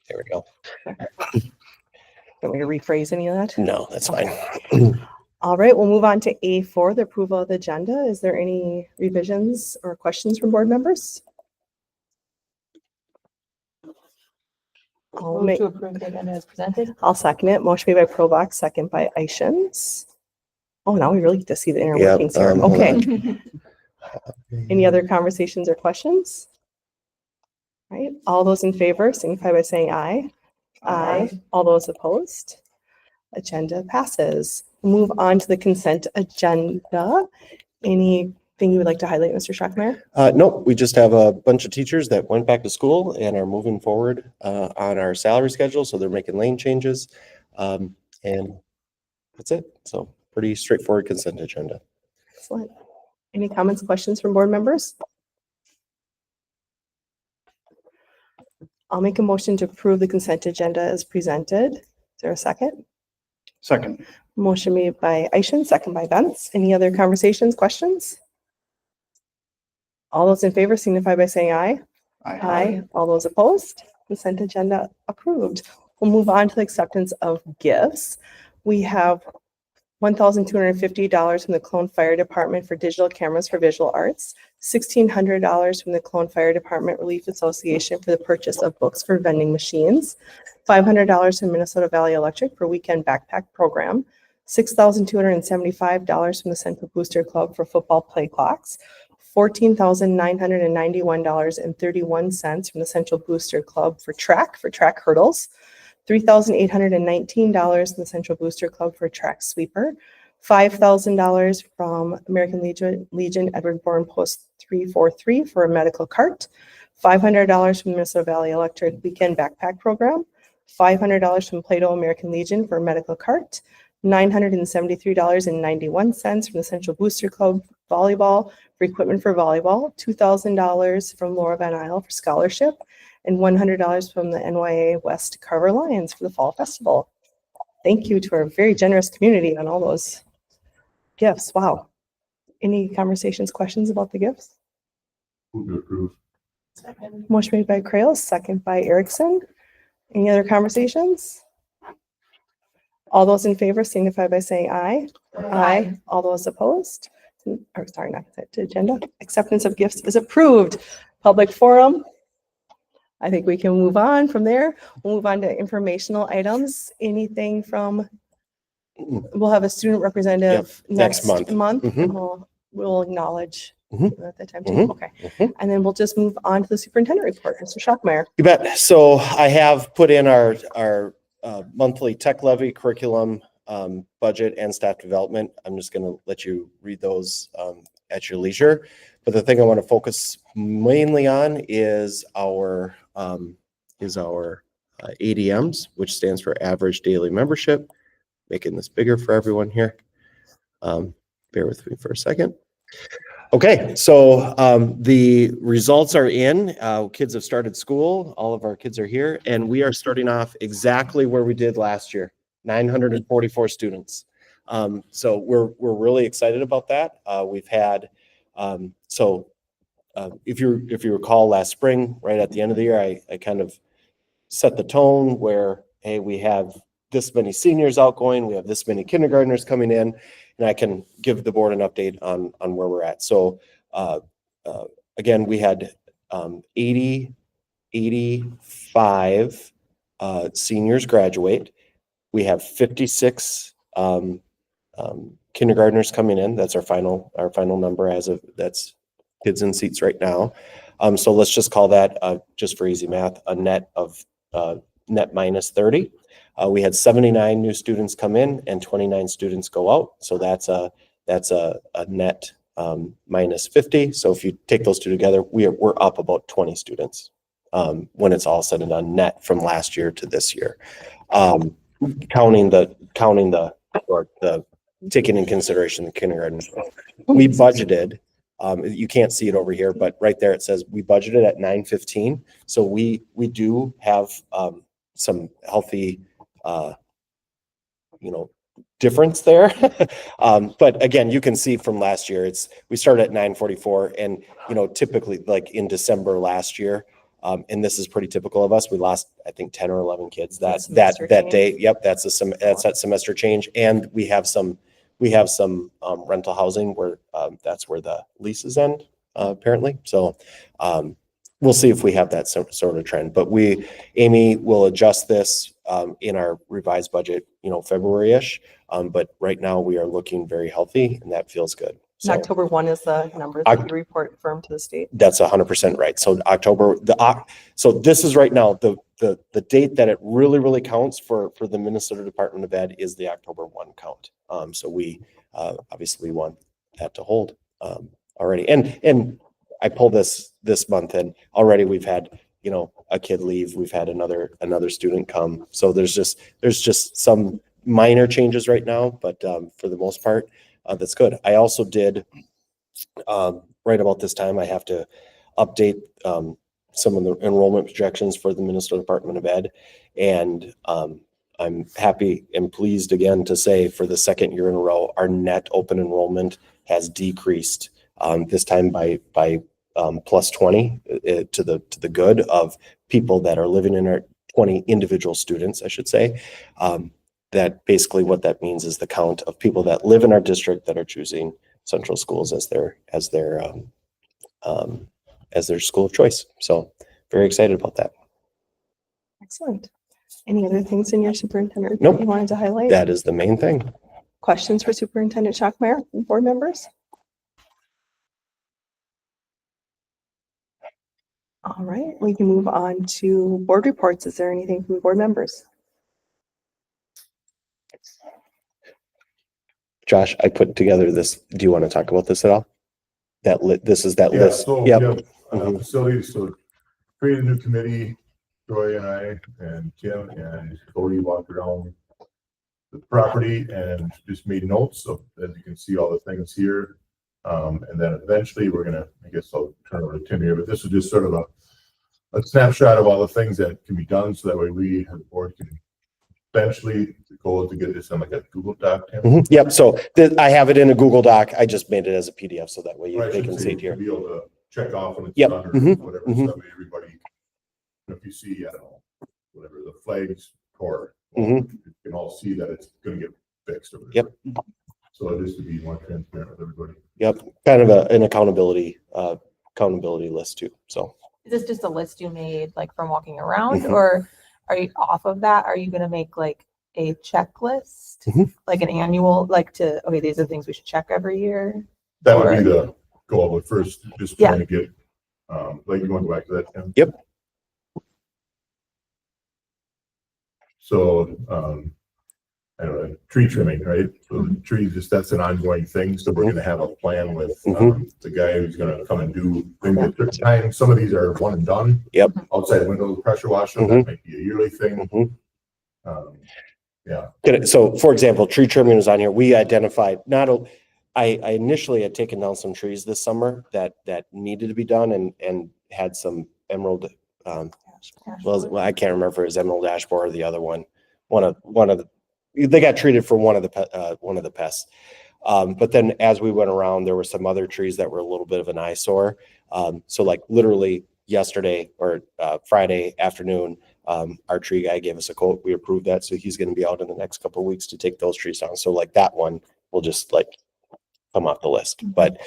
There we go. Want me to rephrase any of that? No, that's fine. All right, we'll move on to A4, the approval of the agenda. Is there any revisions or questions from board members? Move to approve the agenda as presented. I'll second it. Motion made by Provak, second by Ishins. Oh, now we really get to see the inner workings here. hold Okay. Any other conversations or questions? All right, all those in favor signify by saying aye. Aye. All those opposed? Agenda passes. Move on to the consent agenda. Anything you would like to highlight, Mr. Schrockmeyer? No, we just have a bunch of teachers that went back to school and are moving forward on our salary schedule. So they're making lane changes. And that's it. So pretty straightforward consent agenda. Excellent. Any comments, questions from board members? I'll make a motion to approve the consent agenda as presented. Is there a second? Second. Motion made by Ishins, second by Benz. Any other conversations, questions? All those in favor signify by saying aye. Aye. All those opposed? Consent agenda approved. We'll move on to the acceptance of gifts. We have $1,250 from the Cologne Fire Department for digital cameras for visual arts, $1,600 from the Cologne Fire Department Relief Association for the purchase of books for vending machines, $500 from Minnesota Valley Electric for weekend backpack program, $6,275 from the Central Booster Club for football play clocks, $14,991.31 from the Central Booster Club for track hurdles, $3,819 from the Central Booster Club for track sweeper, $5,000 from American Legion Edward Bourne Post 343 for a medical cart, $500 from the Minnesota Valley Electric weekend backpack program, $500 from Plato American Legion for a medical cart, $973.91 from the Central Booster Club volleyball for equipment for volleyball, $2,000 from Laura Van Isle for scholarship, and $100 from the NYA West Carver Lions for the Fall Festival. Thank you to our very generous community on all those gifts. Wow. Any conversations, questions about the gifts? Move to approve. Motion made by Krails, second by Erickson. Any other conversations? All those in favor signify by saying aye. Aye. All those opposed? Or sorry, not the agenda. Acceptance of gifts is approved. Public forum. I think we can move on from there. We'll move on to informational items. Anything from, we'll have a student representative next month. Mhm. We'll acknowledge at that time too. Mhm. Okay. And then we'll just move on to the superintendent report. Mr. Schockmeyer. You bet. So I have put in our monthly tech levy curriculum budget and staff development. I'm just going to let you read those at your leisure. But the thing I want to focus mainly on is our ADMs, which stands for average daily membership. Making this bigger for everyone here. Bear with me for a second. Okay, so the results are in. Kids have started school. All of our kids are here, and we are starting off exactly where we did last year, 944 students. So we're really excited about that. We've had if you recall last spring, right at the end of the year, I kind of set the tone where, hey, we have this many seniors outgoing, we have this many kindergartners coming in, and I can give the board an update on where we're at. So again, we had 85 seniors graduate. We have 56 kindergartners coming in. That's our final number as of that's kids in seats right now. So let's just call that just for easy math, a net of net minus 30. We had 79 new students come in and 29 students go out. So that's a net minus 50. So if you take those two together, we're up about 20 students when it's all said and done net from last year to this year. Counting the taking in consideration the kindergarten. We budgeted, you can't see it over here, but right there it says we budgeted at 915. So we do have some healthy difference there. But again, you can see from last year, we started at 944, and typically like in December last year, And this is pretty typical of us. We lost, I think, 10 or 11 kids that Semester change. day. Yep, that's that semester change. And we have some rental housing where that's where the leases end, apparently. So we'll see if we have that sort of trend. But Amy will adjust this in our revised budget, February-ish. But right now we are looking very healthy, and that feels good. And October 1 is the number that you report firm to the state. That's 100% right. So so this is right now, the date that it really counts for the Minnesota Department of Ed is the October 1 count. So we obviously want that to hold already. And I pulled this month, and already we've had, a kid leave. We've had another student come. So there's just some minor changes right now, but for the most part, that's good. I also did, right about this time, I have to update some of the enrollment projections for the Minnesota Department of Ed. And I'm happy and pleased again to say for the second year in a row, our net open enrollment has decreased this time by plus 20 to the good of people that are living in our 20 individual students, I should say. That basically what that means is the count of people that live in our district that are choosing Central Schools as their school of choice. So very excited about that. Excellent. Any other things in your superintendent Nope. report you wanted to highlight? That is the main thing. Questions for Superintendent Schockmeyer and board members? All right, we can move on to board reports. Is there anything from board members? Josh, I put together this. Do you want to talk about this at all? This is that Yeah, list. so, Yep. yeah, Mhm. facilities, so created a new committee, Troy and I and Kim and Cody walked around the property and just made notes of, as you can see, all the things here. And then eventually we're gonna, I guess I'll turn over to Tim here, but this is just sort of a snapshot of all the things that can be done, so that way we as a board can eventually, the goal is to get this on like a Google Doc. Tim. Mhm. Yep. So I have it in a Google Doc. I just made it as a PDF so that way Or I they should can say, see it here. Be able to check off when it's Yep. done or Mhm. whatever, Mhm. so that way everybody, if you see, I don't know, whatever, the flags or Mhm. you can all see that it's gonna get fixed. Or whatever. Yep. So just to be more transparent with everybody. Yep. Kind of an accountability list too. So Is this just a list you made like from walking around, Mhm. or are you off of that? Are you gonna make like a checklist? Mhm. Like an annual, okay, these are the things we should check every year? That would be the goal, but first, just Yeah. trying to get, like, you want to go back to that, Tim? Yep. So, I don't know, tree trimming, right? So the trees, that's an ongoing thing, so we're gonna have a plan with, the guy who's gonna come and do things at certain times. Some of these are one and done. Yep. Outside windows, pressure washer, that might be a yearly thing. Mhm. Yeah, So for example, tree trimming was on here. We identified I initially had taken down some trees this summer that needed to be done and had some emerald, well, I can't remember if it was emerald ash borer or the other one. They got treated for one of the pests. But then as we went around, there were some other trees that were a little bit of an eyesore. So like literally yesterday or Friday afternoon, our tree guy gave us a quote. We approved that. So he's going to be out in the next couple of weeks to take those trees down. So like that one will just like come off the list. But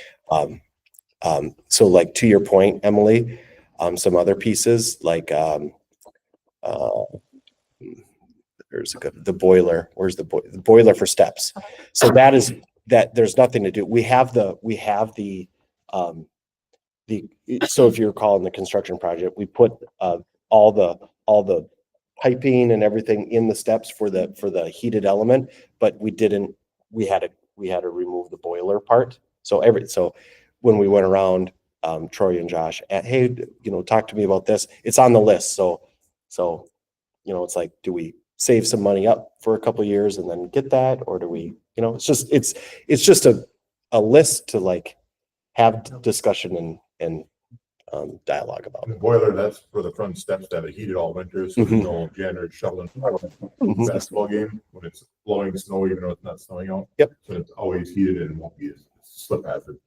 so like to your point, Emily, some other pieces like there's the boiler. Where's the boiler for steps? So that there's nothing to do. We have the so if you recall in the construction project, we put all the piping and everything in the steps for the heated element, but we had to remove the boiler part. So when we went around, Troy and Josh, hey, talk to me about this. It's on the list. So it's like, do we save some money up for a couple of years and then get that, or do we? It's just a list to like have discussion and dialogue about. and the boiler, that's for the front steps that are heated all winter, so there's no janitor shoveling basketball game when it's blowing snow, even though it's not snowing out. Yep. So it's always heated and won't be a slip hazard.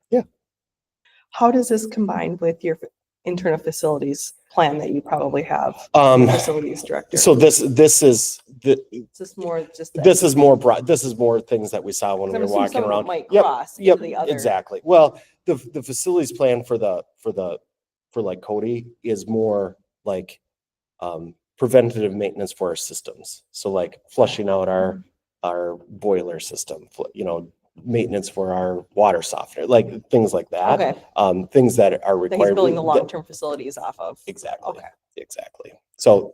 How does this combine with your internal facilities plan that you probably have, facilities director? So this is It's just more just. that- this is more broad. This is more things that we saw when 'cause I'm we were assuming walking some of it around. might Yep, cross into Yep, the other. exactly. Well, the facilities plan for like Cody is more like preventative maintenance for our systems. So like flushing out our boiler system, maintenance for our water softener, like things like that. Okay, Things that are that he's required. building the that- long-term facilities off of. Exactly. Okay. Exactly. So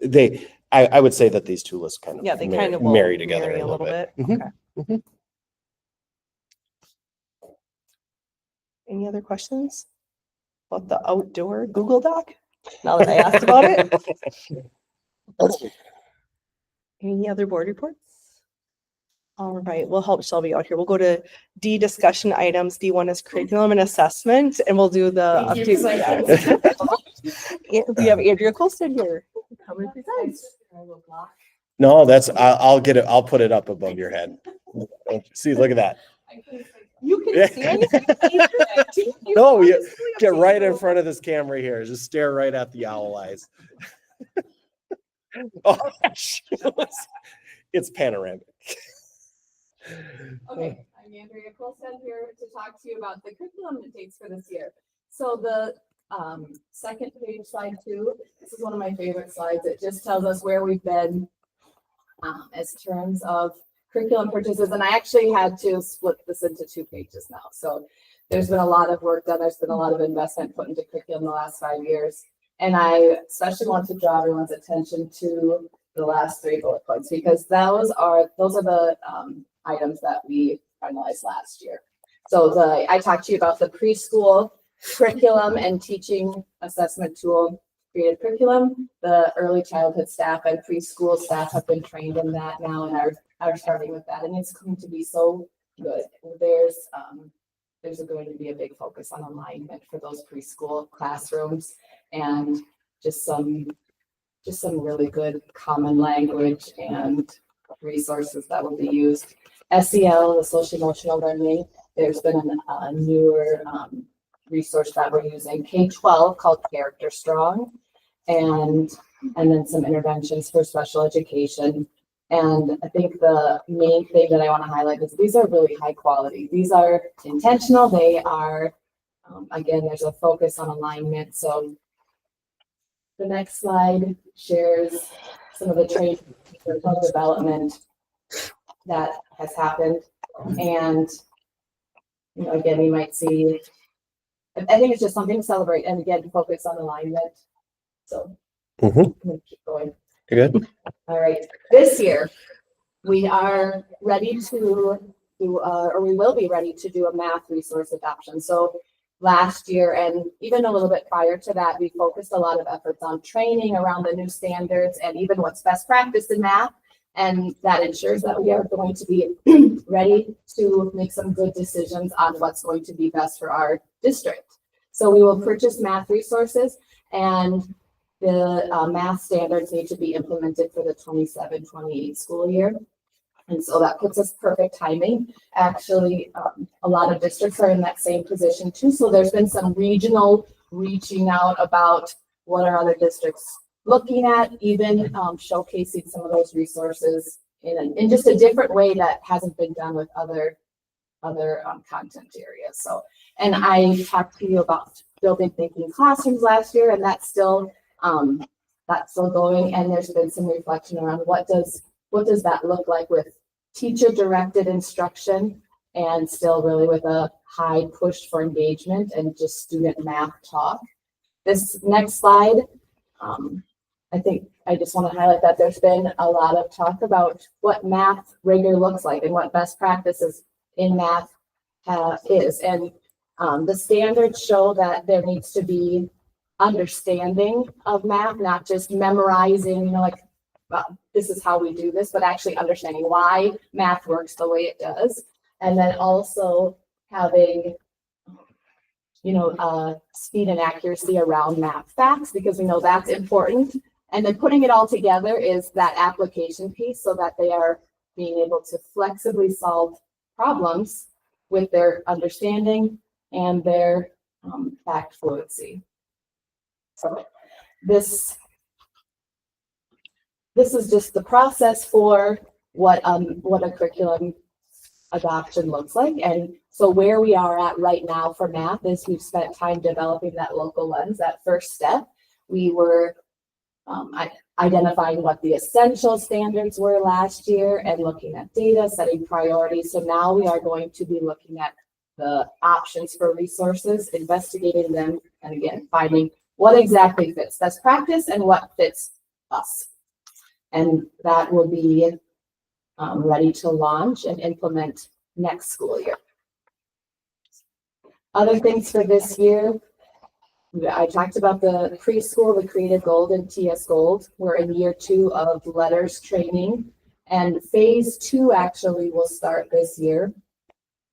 I would say that these two lists kind of Yeah, they kind of will marry together marry a little bit. Okay. Mhm. Any other questions about the outdoor Google Doc? Now that I asked about it, any other board reports? All right, we'll help Shelby out here. We'll go to D, discussion items. D1 is curriculum and assessment, and we'll do the update. We have Andrea Colston here. Come and present. No, I'll get it. I'll put it up above your head. See, look at that. You can see anything. No, you get right in front of this camera here. Just stare right at the owl eyes. Oh, it's panoramic. Okay, I'm Andrea Colstead here to talk to you about the curriculum updates for this year. So the second page, slide 2, this is one of my favorite slides. It just tells us where we've been as terms of curriculum purchases. And I actually had to split this into 2 pages now. So there's been a lot of work done. There's been a lot of investment put into curriculum in the last 5 years. And I especially want to draw everyone's attention to the last 3 bullet points, because those are the items that we finalized last year. So I talked to you about the preschool curriculum and teaching assessment tool created curriculum. The early childhood staff and preschool staff have been trained in that now and are starting with that. And it's going to be so good. There's going to be a big focus on alignment for those preschool classrooms, and just some really good common language and resources that will be used. SEL, the social emotional learning, there's been a newer resource that we're using, K-12, called Character Strong, and then some interventions for special education. And I think the main thing that I want to highlight is these are really high quality. These are intentional. They are, again, there's a focus on alignment. So the next slide shares some of the training for development that has happened. And, again, you might see, I think it's just something to celebrate, and again, focus on alignment. So I'm gonna keep going. You're good. All right, this year, we are ready to do, or we will be ready to do a math resource adoption. So last year, and even a little bit prior to that, we focused a lot of efforts on training around the new standards and even what's best practice in math. And that ensures that we are going to be ready to make some good decisions on what's going to be best for our district. So we will purchase math resources, and the math standards need to be implemented for the 27-28 school year. And so that puts us perfect timing. Actually, a lot of districts are in that same position too. So there's been some regional reaching out about what are other districts looking at, even showcasing some of those resources in just a different way that hasn't been done with other content areas. So, and I talked to you about building thinking classrooms last year, and that's still going. And there's been some reflection around what does that look like with teacher directed instruction, and still really with a high push for engagement and just student math talk. This next slide, I think I just want to highlight that there's been a lot of talk about what math rigor looks like and what best practices in math is. And the standards show that there needs to be understanding of math, not just memorizing, this is how we do this, but actually understanding why math works the way it does. And then also having, speed and accuracy around math facts, because we know that's important. And then putting it all together is that application piece, so that they are being able to flexibly solve problems with their understanding and their fact fluency. So this is just the process for what a curriculum adoption looks like. And so where we are at right now for math is we've spent time developing that local lens. That first step, we were identifying what the essential standards were last year and looking at data, setting priorities. So now we are going to be looking at the options for resources, investigating them, and again, finding what exactly fits best practice and what fits us. And that will be ready to launch and implement next school year. Other things for this year, I talked about the preschool, the Creative Gold and TS Gold. We're in year 2 of letters training, and phase 2 actually will start this year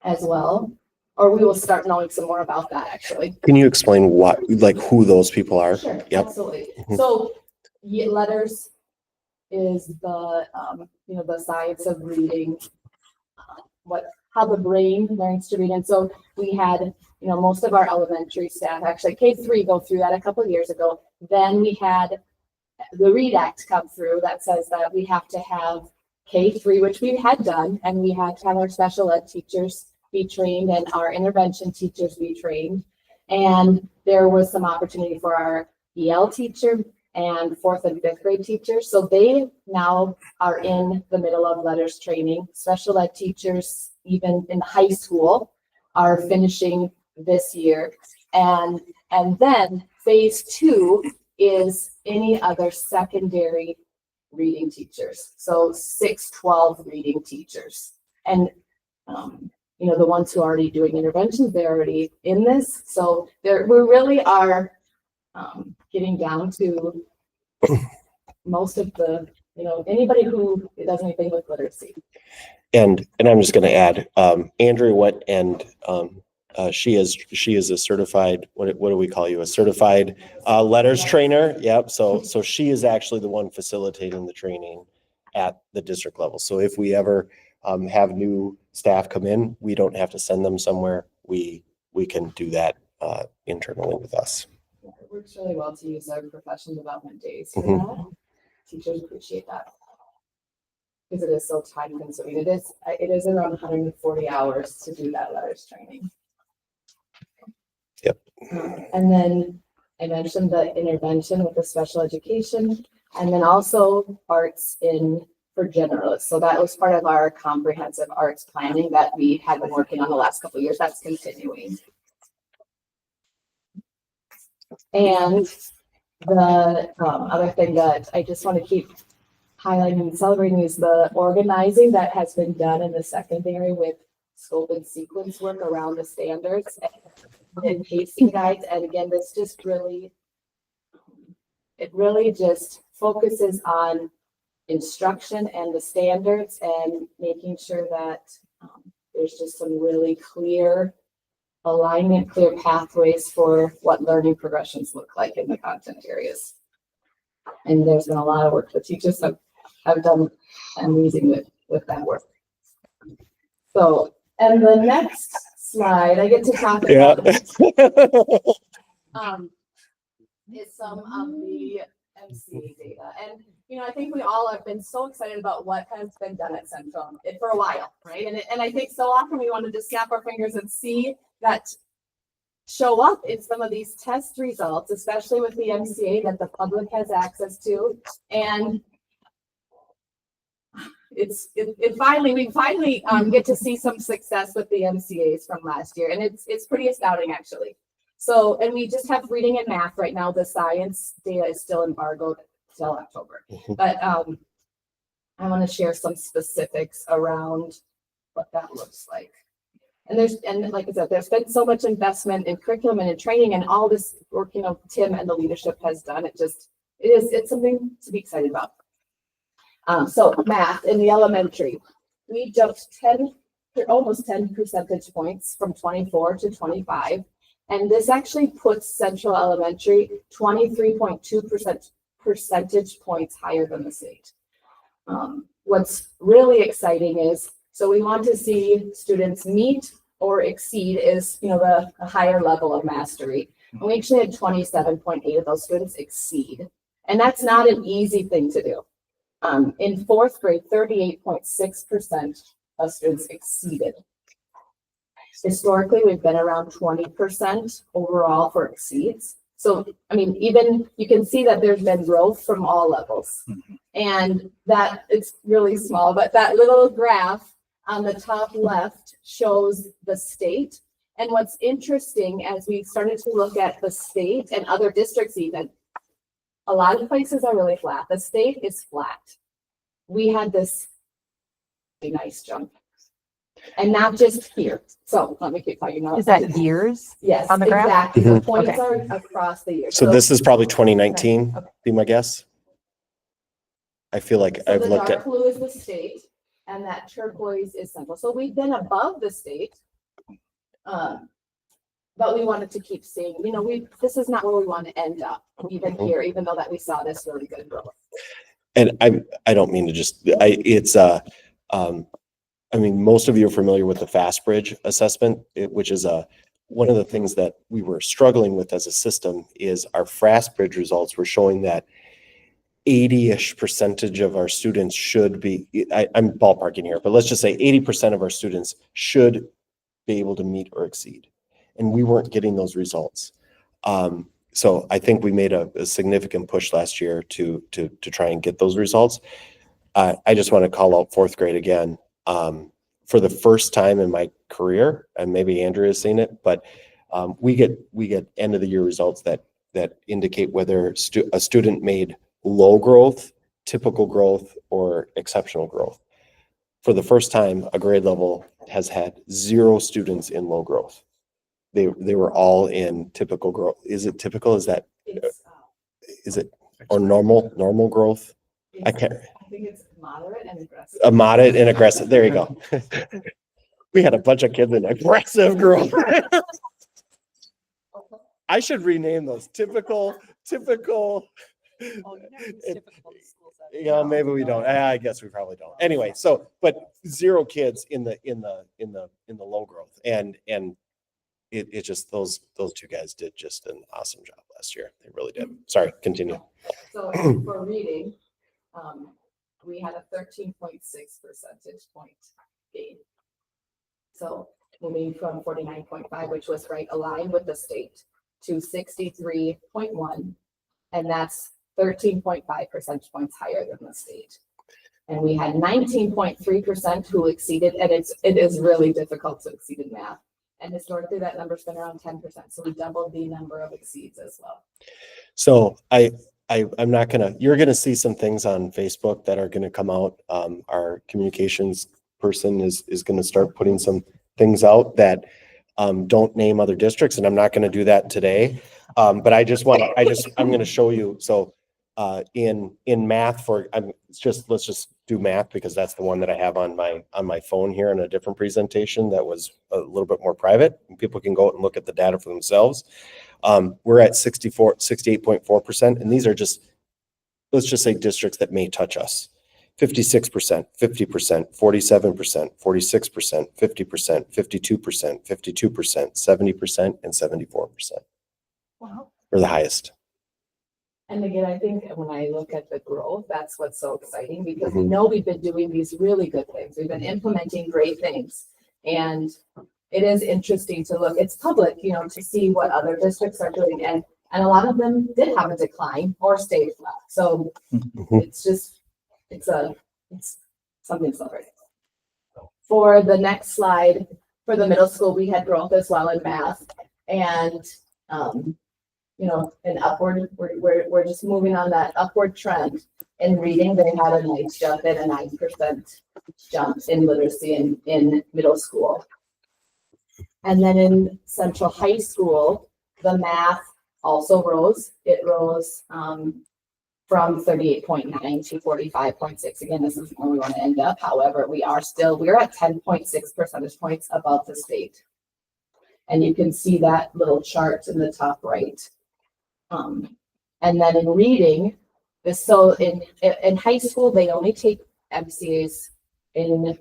as well. Or we will start knowing some more about that actually. Can you explain what, like who those people are? Sure, Yep. absolutely. Mhm. So letters is the the science of reading, how the brain learns to read. And so we had most of our elementary staff, actually K3, go through that a couple of years ago. Then we had the READ Act come through that says that we have to have K3, which we had done, and we had to have our special ed teachers be trained and our intervention teachers be trained. And there was some opportunity for our EL teacher and 4th and 5th grade teachers. So they now are in the middle of letters training. Special ed teachers, even in high school, are finishing this year. And then phase 2 is any other secondary reading teachers. So 6-12 reading teachers. And the ones who are already doing interventions, they're already in this. So we really are getting down to most of the, anybody who does anything with literacy. And I'm just going to add, Andrea went and she is a certified, what do we call you? A certified letters trainer. Yep. So she is actually the one facilitating the training at the district level. So if we ever have new staff come in, we don't have to send them somewhere. We can do that internally with us. It works really well to use our professional development days for Mhm. that. Teachers appreciate that because it is so time consuming. It is around 140 hours to do that letters training. Yep. And then I mentioned the intervention with the special education, and then also arts for generalists. So that was part of our comprehensive arts planning that we had been working on the last couple of years. That's continuing. And the other thing that I just want to keep highlighting and celebrating is the organizing that has been done in the secondary with scope and sequence work around the standards and pacing guides. And again, this just really just focuses on instruction and the standards and making sure that there's just some really clear alignment, clear pathways for what learning progressions look like in the content areas. And there's been a lot of work the teachers have done amazing with that work. So, and the next slide, I get to talk about is some of the MCA data. And, I think we all have been so excited about what has been done at Central for a while, right? And I think so often we want to just snap our fingers and see that show up in some of these test results, especially with the MCA that the public has access to. And we finally get to see some success with the MCAs from last year. And it's pretty astounding actually. So, and we just have reading and math right now. The science data is still embargoed till October. But I want to share some specifics around what that looks like. And like I said, there's been so much investment in curriculum and in training and all this work, Tim and the leadership has done. It's something to be excited about. So math in the elementary, we jumped almost 10 percentage points from 24 to 25. And this actually puts Central Elementary 23.2% percentage points higher than the state. What's really exciting is, so we want to see students meet or exceed is, the higher level of mastery. And we actually had 27.8 of those students exceed. And that's not an easy thing to do. In fourth grade, 38.6% of students exceeded. Historically, we've been around 20% overall for exceeds. So, I mean, even you can see that there's been growth from all levels. And that it's really small, but that little graph on the top left shows the state. And what's interesting as we started to look at the state and other districts even, a lot of places are really flat. The state is flat. We had this nice jump. And not just here. So let me keep talking about. Is that years? Yes, on the graph? exactly. The Mhm. points Okay. are across the year. So this is probably 2019, Okay. be my guess. I feel like So I've the looked dark at, blue is the state and that turquoise is central. So we've been above the state. But we wanted to keep seeing, you know, this is not where we want to end up even here, even though that we saw this really good growth. and I don't mean to just, I mean, most of you are familiar with the FastBridge assessment, which is one of the things that we were struggling with as a system is our FastBridge results were showing that 80-ish% of our students should be, I'm ballparking here, but let's just say 80% of our students should be able to meet or exceed. And we weren't getting those results. So I think we made a significant push last year to try and get those results. I just want to call out fourth grade again. For the first time in my career, and maybe Andrew has seen it, but we get end of the year results that indicate whether a student made low growth, typical growth, or exceptional growth. For the first time, a grade level has had 0 students in low growth. They were all in typical growth. Is it typical? Is that, is it, or normal growth? I can't. I think it's moderate and aggressive. A moderate and aggressive. There you go. We had a bunch of kids in aggressive growth. I should rename those typical. Yeah, maybe we don't. I guess we probably don't. Anyway, so but 0 kids in the low growth, and it just those 2 guys did just an awesome job last year. They really did. Sorry, continue. So for reading, we had a 13.6 percentage point gain. So moving from 49.5, which was right aligned with the state, to 63.1, and that's 13.5 percentage points higher than the state. And we had 19.3% who exceeded, and it is really difficult to exceed in math. And historically, that number's been around 10%. So we doubled the number of exceeds as well. So I'm not gonna, you're gonna see some things on Facebook that are gonna come out. Our communications person is gonna start putting some things out that don't name other districts, and I'm not gonna do that today. But I'm gonna show you. So in math let's just do math because that's the one that I have on my phone here in a different presentation that was a little bit more private, and people can go out and look at the data for themselves. We're at 68.4%, and these are just, let's just say districts that may touch us. 56%, 50%, 47%, 46%, 50%, 52%, 52%, 70%, and 74% Wow. are the highest. And again, I think when I look at the growth, that's what's so exciting because we know we've been doing these really good things. We've been implementing great things. And it is interesting to look, it's public, you know, to see what other districts are doing. And a lot of them did have a decline or stayed flat. So it's something to celebrate. For the next slide, for the middle school, we had growth as well in math. And you know, an upward, we're just moving on that upward trend. In reading, they had a nice jump in, a 9% jump in literacy in middle school. And then in Central High School, the math also rose. It rose from 38.9 to 45.6. Again, this is where we want to end up. However, we're at 10.6 percentage points above the state. And you can see that little chart in the top right. And then in reading, in high school, they only take MCAs in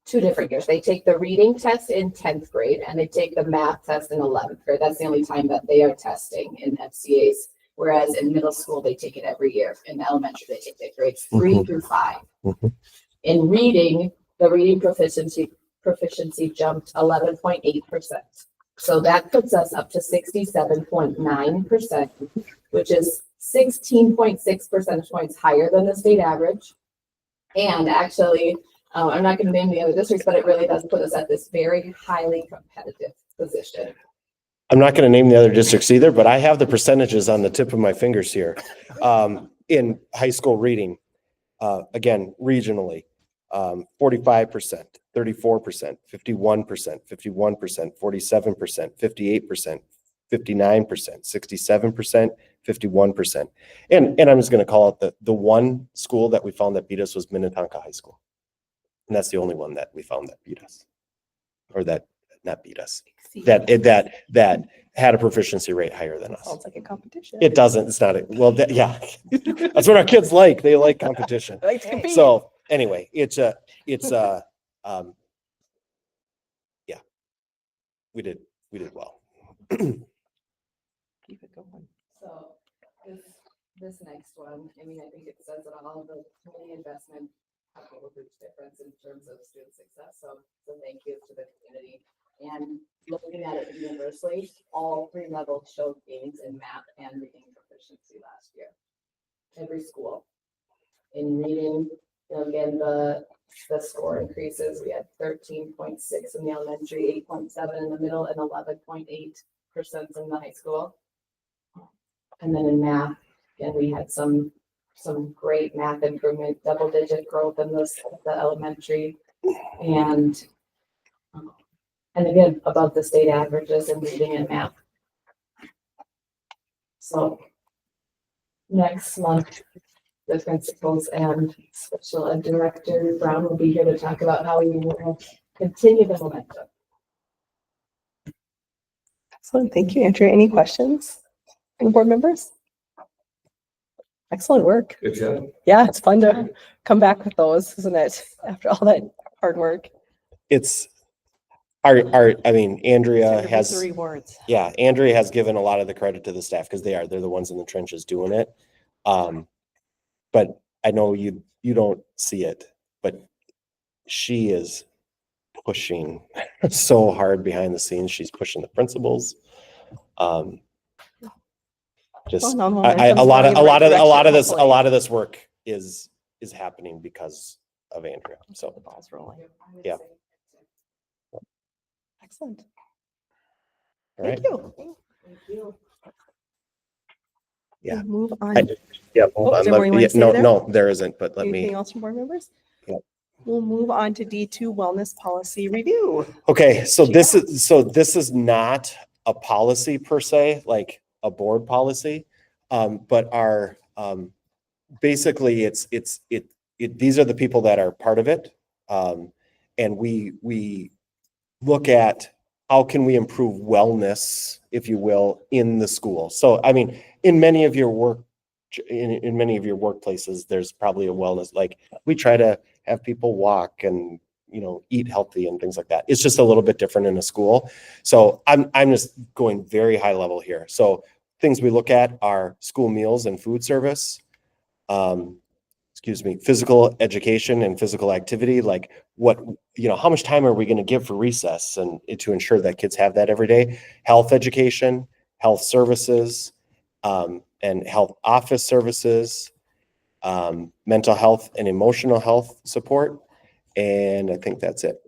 2 different years. They take the reading test in 10th grade and they take the math test in 11th grade. That's the only time that they are testing in FCAs. Whereas in middle school, they take it every year. In elementary, they take it grades 3 through 5. Mhm. In reading, the reading proficiency jumped 11.8%. So that puts us up to 67.9%, which is 16.6 percentage points higher than the state average. And actually, I'm not going to name the other districts, but it really does put us at this very highly competitive position. I'm not going to name the other districts either, but I have the percentages on the tip of my fingers here. In high school reading, again, regionally, 45%, 34%, 51%, 51%, 47%, 58%, 59%, 67%, 51%. And I'm just going to call it the one school that we found that beat us was Minnetonka High School. And that's the only one that we found that beat us, or that not beat us, that had a proficiency rate higher than us. Sounds like a competition. It doesn't, it's not, yeah, that's what our kids like. They like competition. I like to compete. So anyway, yeah, we did well. Keep it going. So this next one, I mean, I think it says it all, the community investment have a huge difference in terms of student success. So thank you to the community. And looking at it universally, all 3 levels showed gains in math and reading proficiency last year. Every school. In reading, again, the score increases. We had 13.6 in the elementary, 8.7 in the middle, and 11.8% in the high school. And then in math, again, we had some great math improvement, double-digit growth in the elementary, and again, above the state averages in reading and math. So next month, the principals and special ed director Brown will be here to talk about how we will continue the momentum. Excellent. Thank you, Andrea. Any questions from board members? Excellent work. Good job. Yeah, it's fun to come back with those, isn't it? After all that hard work. It's I mean, Andrea has, Rewards. yeah, Andrea has given a lot of the credit to the staff because they're the ones in the trenches doing it. But I know you don't see it, but she is pushing so hard behind the scenes. She's pushing the principals. Just Well, no, a momentum's lot going in the right of this direction, work is happening because of Andrea. So The ball's rolling. Yeah. Excellent. all right. Thank you. Thank you. Yeah. We'll move on. Yeah, hold Oh, is on. there more you wanna say No, there? no, there isn't, but let Anything me. else from board members? Yeah. We'll move on to D2 wellness policy review. Okay, so Yeah. this is not a policy per se, like a board policy. But our, basically these are the people that are part of it. And we look at how can we improve wellness, if you will, in the school. So, I mean, in many of your workplaces, there's probably a wellness, like we try to have people walk and, eat healthy and things like that. It's just a little bit different in a school. So I'm just going very high level here. So things we look at are school meals and food service, physical education and physical activity, like how much time are we going to give for recess and to ensure that kids have that every day, health education, health services, and health office services, mental health and emotional health support. And I think that's it.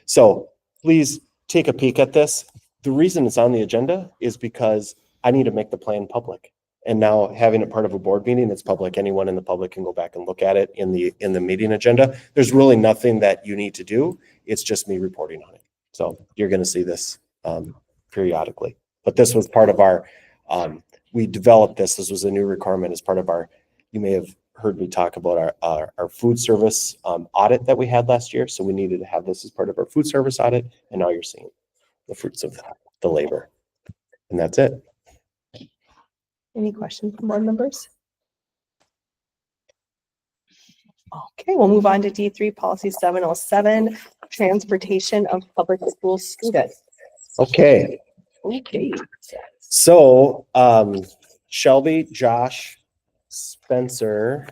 So please take a peek at this. The reason it's on the agenda is because I need to make the plan public. And now having it part of a board meeting, it's public. Anyone in the public can go back and look at it in the meeting agenda. There's really nothing that you need to do. It's just me reporting on it. So you're going to see this periodically. But this was part of our, we developed this. This was a new requirement as part of our, you may have heard me talk about our food service audit that we had last year. So we needed to have this as part of our food service audit. And now you're seeing the fruits of the labor. And that's it. Any questions from board members? Okay, we'll move on to D3, policy 707, transportation of public school students. Okay, Okay. so Shelby, Josh, Spencer,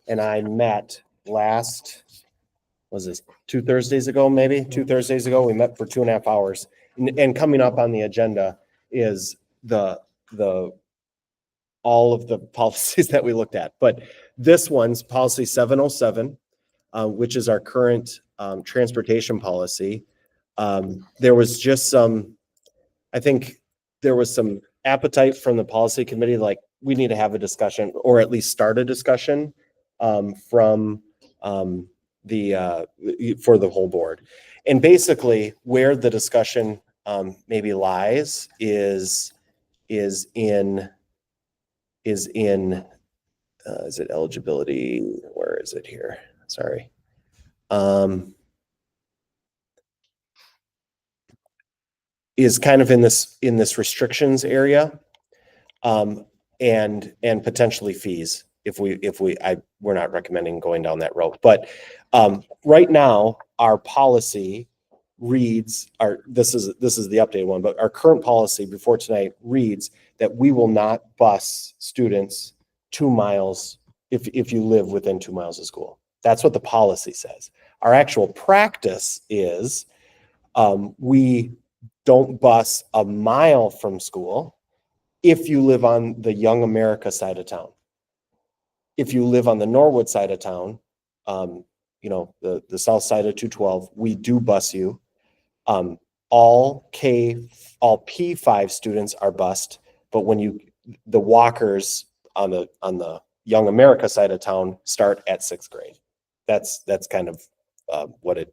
and I met was this 2 Thursdays ago, maybe 2 Thursdays ago? We met for 2.5 hours. And coming up on the agenda is all of the policies that we looked at. But this one's policy 707, which is our current transportation policy. There was just I think there was some appetite from the policy committee, like we need to have a discussion or at least start a discussion for the whole board. And basically where the discussion maybe lies is it eligibility? Where is it here? Sorry. Is kind of in this restrictions area, and potentially fees we're not recommending going down that road. But right now our policy reads this is the updated one, but our current policy before tonight reads that we will not bus students 2 miles if you live within 2 miles of school. That's what the policy says. Our actual practice is we don't bus a mile from school if you live on the Young America side of town. If you live on the Norwood side of town, the south side of 212, we do bus you. All P5 students are bused, but the walkers on the Young America side of town start at 6th grade. That's kind of what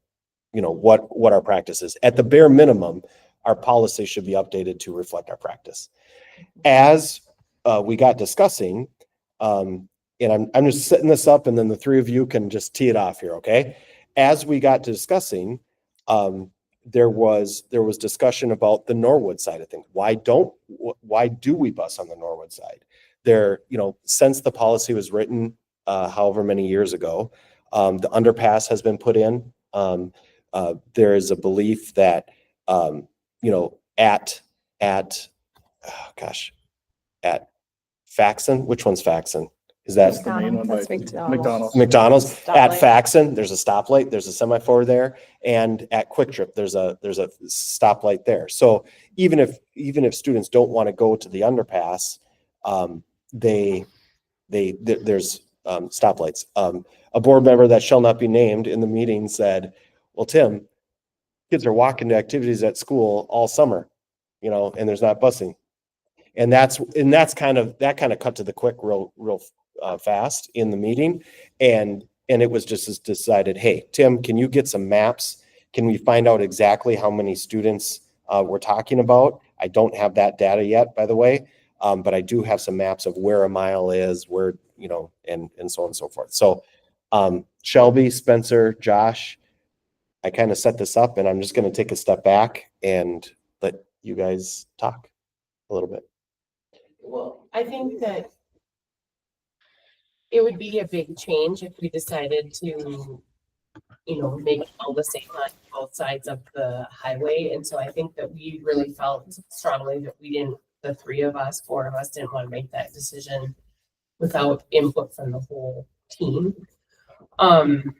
our practice is. At the bare minimum, our policy should be updated to reflect our practice. As we got discussing, and I'm just setting this up, and then the three of you can just tee it off here, okay? As we got to discussing, there was discussion about the Norwood side of things. Why do we bus on the Norwood side? Since the policy was written, however many years ago, the underpass has been put in. There is a belief that at Faxon, which one's Faxon? Is that That's the main one by That's McDonald's. McDonald's? At Stoplight. Faxon, there's a stoplight, there's a semaphore there, and at Quick Trip, there's a stoplight there. So even if students don't want to go to the underpass, there's stoplights. A board member that shall not be named in the meeting said, "Well, Tim, kids are walking to activities at school all summer, and there's not busing." And that kind of cut to the quick real fast in the meeting. And it was just decided, hey, Tim, can you get some maps? Can we find out exactly how many students we're talking about? I don't have that data yet, by the way, but I do have some maps of where a mile is, where, and so on and so forth. So Shelby, Spencer, Josh, I kind of set this up, and I'm just going to take a step back and let you guys talk a little bit. Well, I think that it would be a big change if we decided to, make all the same on both sides of the highway. And so I think that we really felt strongly that the 4 of us didn't want to make that decision without input from the whole team. And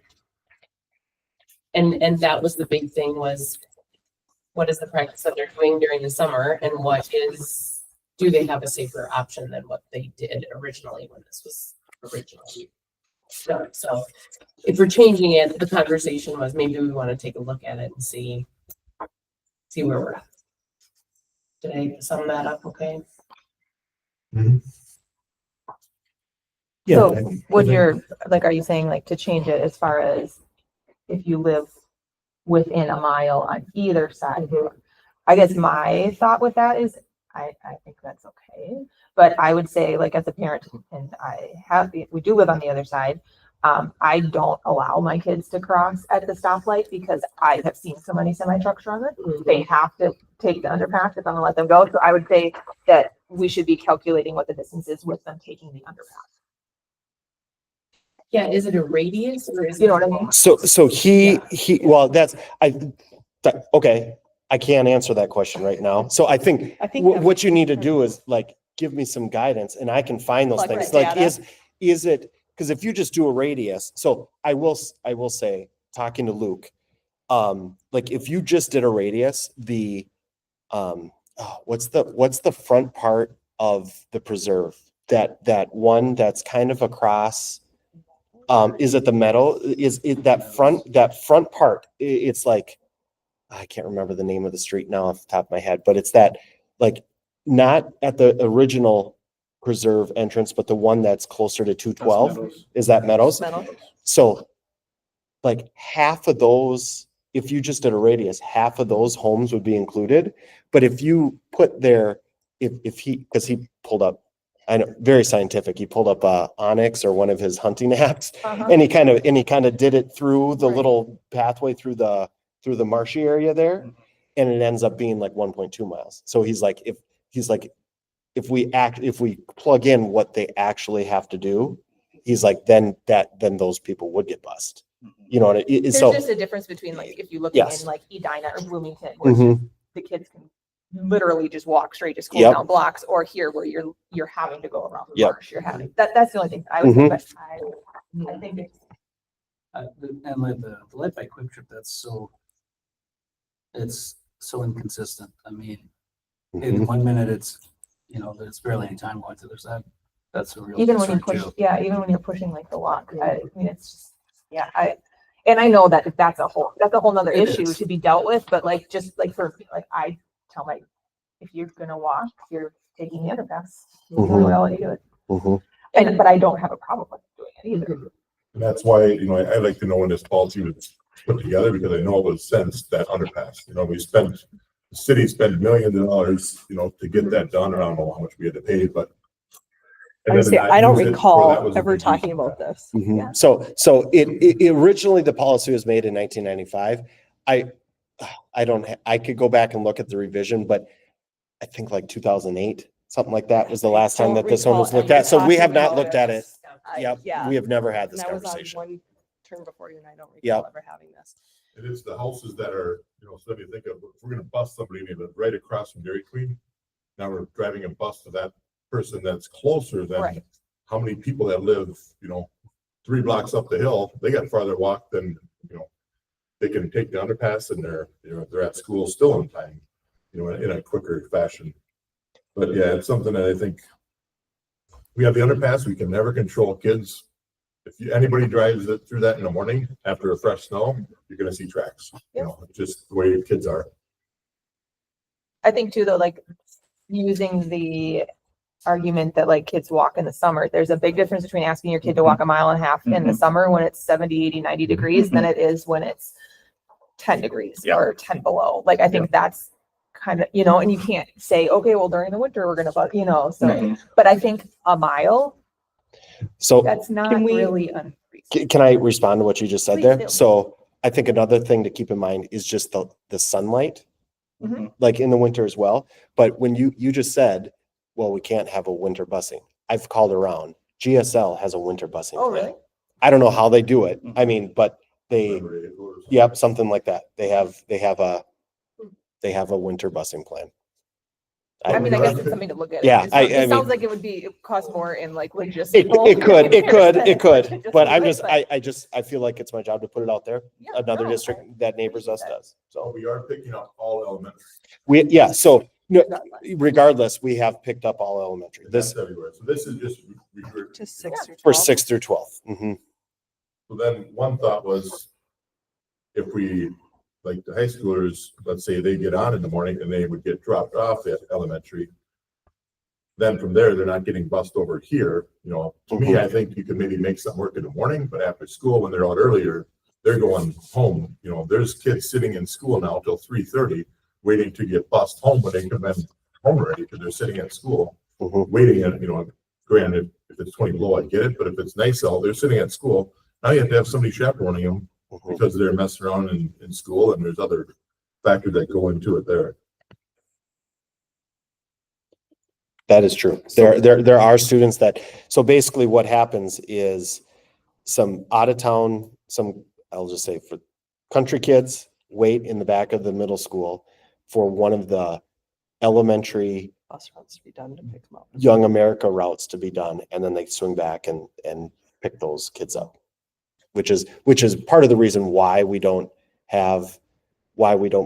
that was the big thing, was what is the practice that they're doing during the summer, and do they have a safer option than what they did originally when this was originally done? So if we're changing it, the conversation was maybe we want to take a look at it and see where we're at. Did I sum that up okay? So are you saying like to change it as far as if you live within a mile on either side? I guess my thought with that is I think that's okay. But I would say, like, as a parent, and we do live on the other side, I don't allow my kids to cross at the stoplight because I have seen so many semi trucks run it. They have to take the underpass if I'm gonna let them go. So I would say that we should be calculating what the distance is with them taking the underpass. Yeah, is it a radius or is? You know what I mean? So Yeah. well, okay, I can't answer that question right now. So I think I think what you need to do is like, give me some guidance and I can find those Plug things. the Like, data. is it, because if you just do a radius, so I will say, talking to Luke, like if you just did a radius, what's the front part of the preserve? That one that's kind of across, is it the meadow? Is it that front part? It's like, I can't remember the name of the street now off the top of my head, but it's that, like, not at the original preserve entrance, but the one that's closer to 212. Is that Meadows? Meadows. So like half of those, if you just did a radius, half of those homes would be included. But if you put there, if he, because he pulled up, I know, very scientific, he pulled up Onyx or one of his hunting apps, Uh-huh. and he kind of did it through the Right. little pathway through the marshy area there, and it ends up being like 1.2 miles. So he's like, if we plug in what they actually have to do, he's like, then those people would get bused. You know, and There's so just a difference between like, if you look Yes. in like Edina or Bloomington, where it's Mhm. just- the kids can literally just walk straight, just go Yep. down blocks, or here where you're having to go around the Yep. marsh, you're having, that's the only thing I would say, Mhm. but I think it's, And like the Lead by Quick Trip, it's so inconsistent. I mean, in Mhm. 1 minute it's, there's barely any time going to the other side. That's a real even when you concern push, too. yeah, even when you're pushing like the walk, I mean, it's just, yeah, and I know that that's a whole nother It issue is. to be dealt with, but like, just like for, like, I tell if you're gonna walk, you're taking the underpass. That's the way all you do it. Mhm. But I don't have a problem with doing it either. And that's why, I like to know when this policy was put together, because I know it was sensed, that underpass, the city spent millions of dollars, to get that done. I don't know how much we had to pay, but. and then I don't use it for- that recall was a ever big use talking of about that. this. Mhm. Yeah. So it originally, the policy was made in 1995. I could go back and look at the revision, but I think like 2008, something like that was the last time Don't that this one was recall looked at. So we ever have not talking looked about at it. Yep, yeah. we have never had this And I was on conversation. one term before you, and I don't Yep. recall ever having this. And it's the houses that are, so if you think of, if we're gonna bust somebody, they live right across from Dairy Queen. Now we're driving a bus to that person that's closer than Right. how many people that live, 3 blocks up the hill, they got farther walk than, they can take the underpass and they're at school still on time, in a quicker fashion. But yeah, it's something that I think we have the underpass, we can never control kids. If anybody drives it through that in the morning after a fresh snow, you're gonna see tracks, just the way kids are. I think too, though, like using the argument that like kids walk in the summer, there's a big difference between asking your kid to walk a mile and a half in the summer when it's 70, 80, 90 degrees than it is when it's 10 degrees Yeah. or 10 below. Like, I think that's kind of, and you can't say, okay, well, during the winter, we're gonna, so, but I think a mile, So that's not Can we- really unreasonable. can I respond to what you just said Please there? do. So I think another thing to keep in mind is just the sunlight, Mhm. like in the winter as well. But when you just said, well, we can't have a winter busing. I've called around. GSL has a winter busing. Oh, plan. really? I don't know how they do it. I mean, but they, Remember, yep, something like that. They have a winter busing plan. I mean, I guess it's something to look at. Yeah, It I sounds mean- like it would cost more in like It logistical. could, comparison. but I'm Just just, I feel like it's my job to put it out there. Yeah, Another no, district that neighbors us does. So So we are picking up all elementary. so no, I- regardless, we have picked up all elementary. And This that's everywhere. So this is just. Just 6 through for 12. 6 through 12. Mhm. So then one thought was, if we, like the high schoolers, let's say they get on in the morning and they would get dropped off at elementary. Then from there, they're not getting bussed over here, to me, I think you could maybe make something work in the morning, but after school, when they're out earlier, they're going home, there's kids sitting in school now till 3:30, waiting to get bussed home when they could have been home already, because they're sitting at school, Mhm. waiting, and, granted, if it's 20 below, I get it, but if it's nice out, they're sitting at school, now you have to have somebody chaperoning them Mhm. because they're messing around in school, and there's other factors that go into it there. That is true. There are students that, so basically what happens is some out of town, I'll just say for country kids, wait in the back of the middle school for one of the elementary Bus routes to be done to pick them up. Young America routes to be done, and then they swing back and pick those kids up. Which is part of the reason why we don't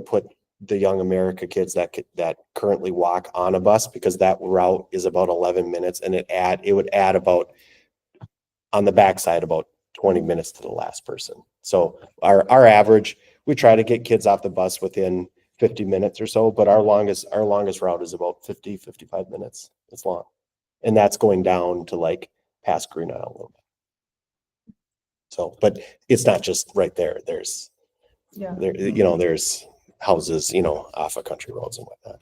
put the Young America kids that currently walk on a bus, because that route is about 11 minutes, and it would add about, on the backside, about 20 minutes to the last person. So our average, we try to get kids off the bus within 50 minutes or so, but our longest route is about 55 minutes. It's long. And that's going down to like past Green Isle a little bit. So, but it's not just right there. There's houses, off of country roads and whatnot.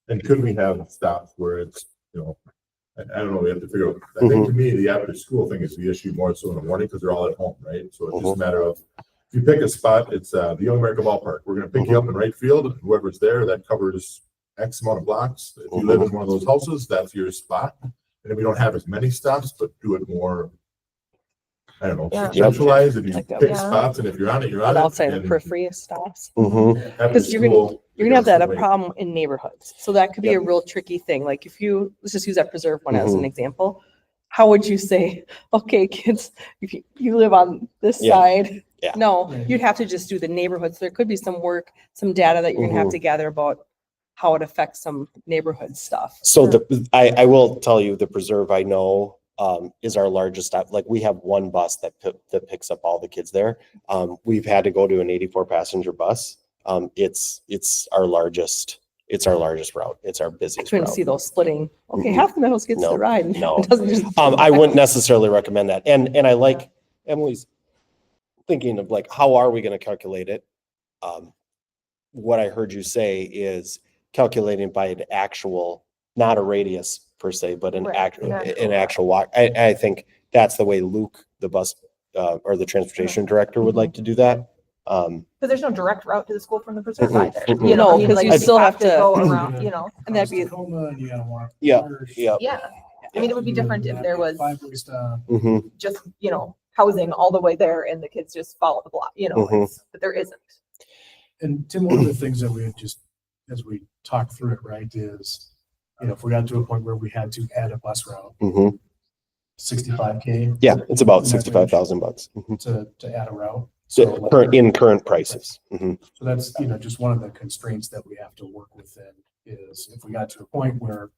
And could we have stops where it's, I don't know, we have to figure out, I think to me, the after school thing is the issue more so in the morning, because they're all at home, right? So it's just a matter of, if you pick a spot, it's the Young America Ballpark. We're gonna pick you up in right field, and whoever's there, that covers X amount of blocks. If you live in one of those houses, that's your spot. And if we don't have as many stops, but do it more, I don't know, Yeah. centralized, and you Like that. pick Yeah. spots, and if you're on it, you're on But it. outside of and periphery stops. Mhm. after Because you're gonna- school, You're gonna have that a wait. problem in neighborhoods. So that could be a Yep. real tricky thing. Like if let's just use that preserve one as Mhm. an example. How would you say, okay, kids, if you live on this Yeah. side? Yeah. No, you'd have to just do the neighborhoods. There could be some work, some data that you're gonna have Mhm. to gather about how it affects some neighborhood stuff. So I will tell you, the preserve, I know, is our largest stop. Like, we have one bus that picks up all the kids there. We've had to go to an 84 passenger bus. It's our largest route. It's our busiest Couldn't route. see those splitting. Okay, Mhm. half the Meadows gets No, the ride. no. It doesn't just. I wouldn't necessarily recommend that. And I like Emily's thinking of, like, how are we going to calculate it? What I heard you say is calculating by an actual, not a radius per se, but an Right, actual, an actual an actual walk. I think that's the way Luke, the bus, or the transportation director, would like to do that. Because there's no direct route to the school from the preserve Mhm, either. mhm. You know, No, I mean, 'cause like, you still have to- go around, And that'd be- Tacoma, and you gotta walk. Yeah, Mars. yeah. yeah. I mean, it would be different if there was Five-way stop. Mhm. just, housing all the way there and the kids just follow the block, Mhm. but there isn't. And Tim, one of the things that we had just, as we talk through it, right, is, if we got to a point where we had to add a bus route, Mhm. 65K Yeah, it's about In that range. $65,000. Mhm. to add a route. So current prices. Mhm. So that's, just one of the constraints that we have to work within is if we got to a point where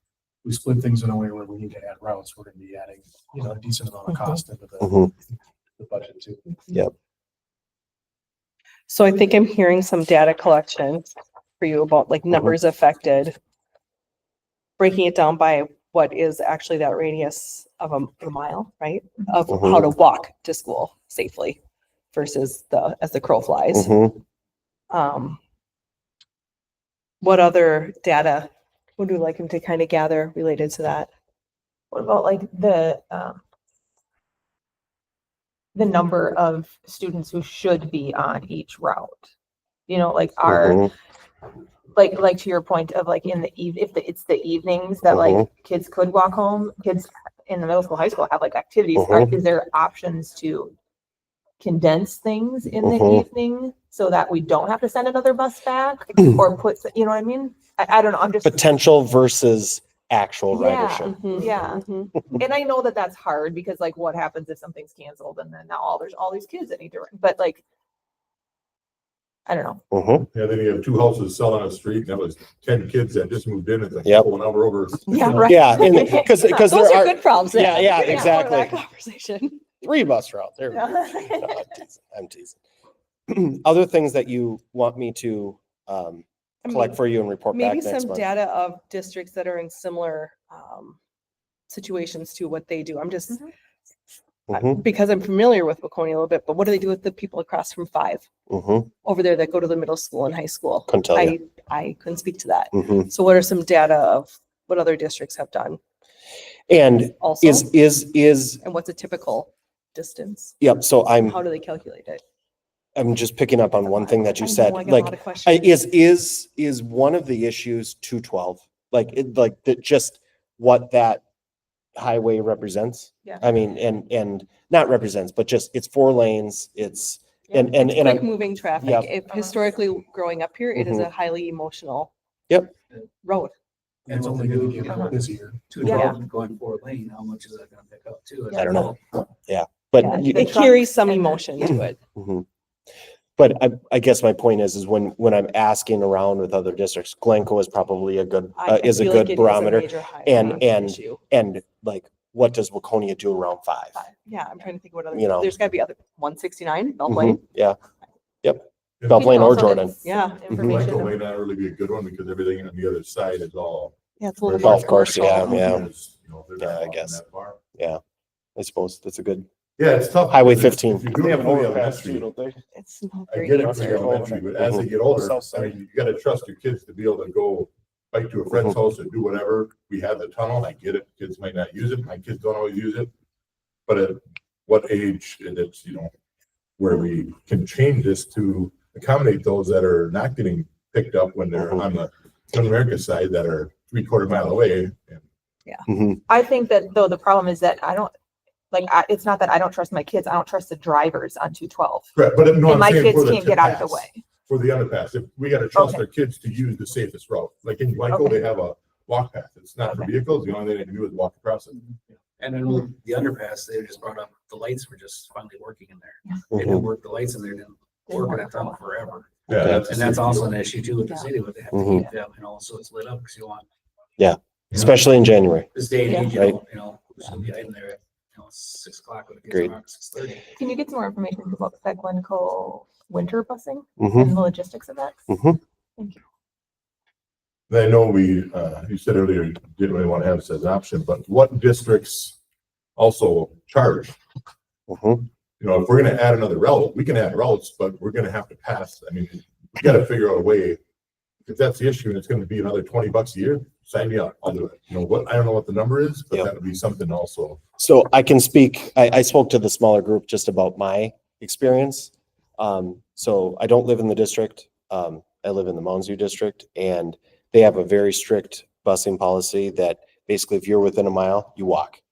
we split things in a way where we need to add routes, we're gonna be adding, a decent amount of cost into Mhm. the budget too. So I think I'm hearing some data collection for you about like numbers affected. Breaking it down by what is actually that radius of a mile, right? Of how to walk to school safely versus as the crow flies. Mhm. What other data would you like him to kind of gather related to that? What about like the number of students who should be on each route? Like Mhm. like to your point of like in the if it's the evenings that like kids could walk home, kids in the middle school, high school have like activities. Is there options to condense things in the evening so that we don't have to send another bus back or put, you know what I mean? I don't know. I'm just, Potential versus actual Yeah. ridership. Yeah. Mhm. and I know that that's hard because like what happens if something's canceled and then now there's all these kids that need to run, but like, I don't know. Mhm. Yeah, then you have two houses selling on the street, and that was 10 kids that just moved in, it's like, Yep. oh, now we're over. Yeah, right. Yeah, because Those there are are good problems. to Yeah, have. yeah, We can have more of that exactly. Conversation. 3 bus routes. There we go. Yeah. No, I'm teasing. Other things that you want me to I collect mean, for you and report back Maybe next some month? data of districts that are in similar situations to what they do. I'm just, Mhm, because I'm familiar with Waconia a little bit, but what do they do with the people across from 5 mhm. over there that go to the middle school and high school? Couldn't tell you. I couldn't speak to that. Mhm. So what are some data of what other districts have done And also? is, And what's a typical distance? yep, so How do they calculate it? I'm just picking up on one thing that you I know, said, I got a like, lot of questions. is one of the issues 212? Like, that just what that highway represents. Yeah. I mean, and not represents, but just it's 4 lanes. It's, and It's quick I'm, moving traffic. Yep. If historically growing up here, it is a highly emotional Yep. road. And it's only gonna get busier. Yeah. Going 4 lane, how much is that gonna pick up too? I don't know. But Yeah, you- it carries some emotion to it. Mhm. But I guess my point is when I'm asking around with other districts, Glencoe is probably a good, I is a feel like good it barometer. major highway and- issue. And like, what does Waconia do around 5? Yeah, I'm trying to think what other, You know. there's gotta be other, 169, Belle Mhm. Plain. Yeah, And Belle Can Plain you or also get Jordan. some Yeah. information Glencoe of- may not really be a good one because everything on the other side is all. Yeah, it's a little Golf more course, commercial. yeah. You know, they're Yeah, not I walking guess. that far. I suppose that's a good Yeah, it's tough. Highway because if 15. you're doing it for the elementary, don't they? It's not I very get it for easy. the elementary, but as they get older, South I side. mean, you gotta trust your kids to be able to go bike to a friend's house and do whatever. We have the tunnel, I get it, kids might not use it, my kids don't always use it. But at what age, and it's, you know, where we can change this to accommodate those that are not getting picked up when they're on the Young America side that are 3/4 mile away. And I think that though the problem is that I don't, it's not that I don't trust my kids, I don't trust the drivers on 212. Correct, but no, And I'm my saying kids for the can't get out of the pass, way. for the underpass, if we gotta trust Okay. our kids to use the safest route, like in Glencoe, Okay. they have a walk path. It's not for Okay. vehicles, the only thing they can do is walk across it. And then with the underpass, they just brought up, the lights were just finally working in there. They didn't work, the lights in there didn't work in that tunnel forever. Yeah, Okay. that's. And that's also an issue too with the city, with they have to Mhm. keep them, you know, so it's lit up because you want. especially in January. This day and age, Right. you know, we should be in there at, 6 o'clock when it Agreed. gets around 6:30. Can you get some more information about that Glencoe winter busing Mhm. and the logistics of that? Mhm. I know you said earlier, you didn't really want to have this as an option, but what districts also charge? Mhm. You know, if we're gonna add another route, we can add routes, but we're gonna have to pass. I mean, we gotta figure out a way. If that's the issue and it's gonna be another $20 a year, sign me up. I'll do it. You know what, I don't know what the number is, but Yep. that would be something also. So I can speak, I spoke to the smaller group just about my experience. So I don't live in the district. I live in the Mounds View district, and they have a very strict busing policy that basically if you're within a mile, you walk.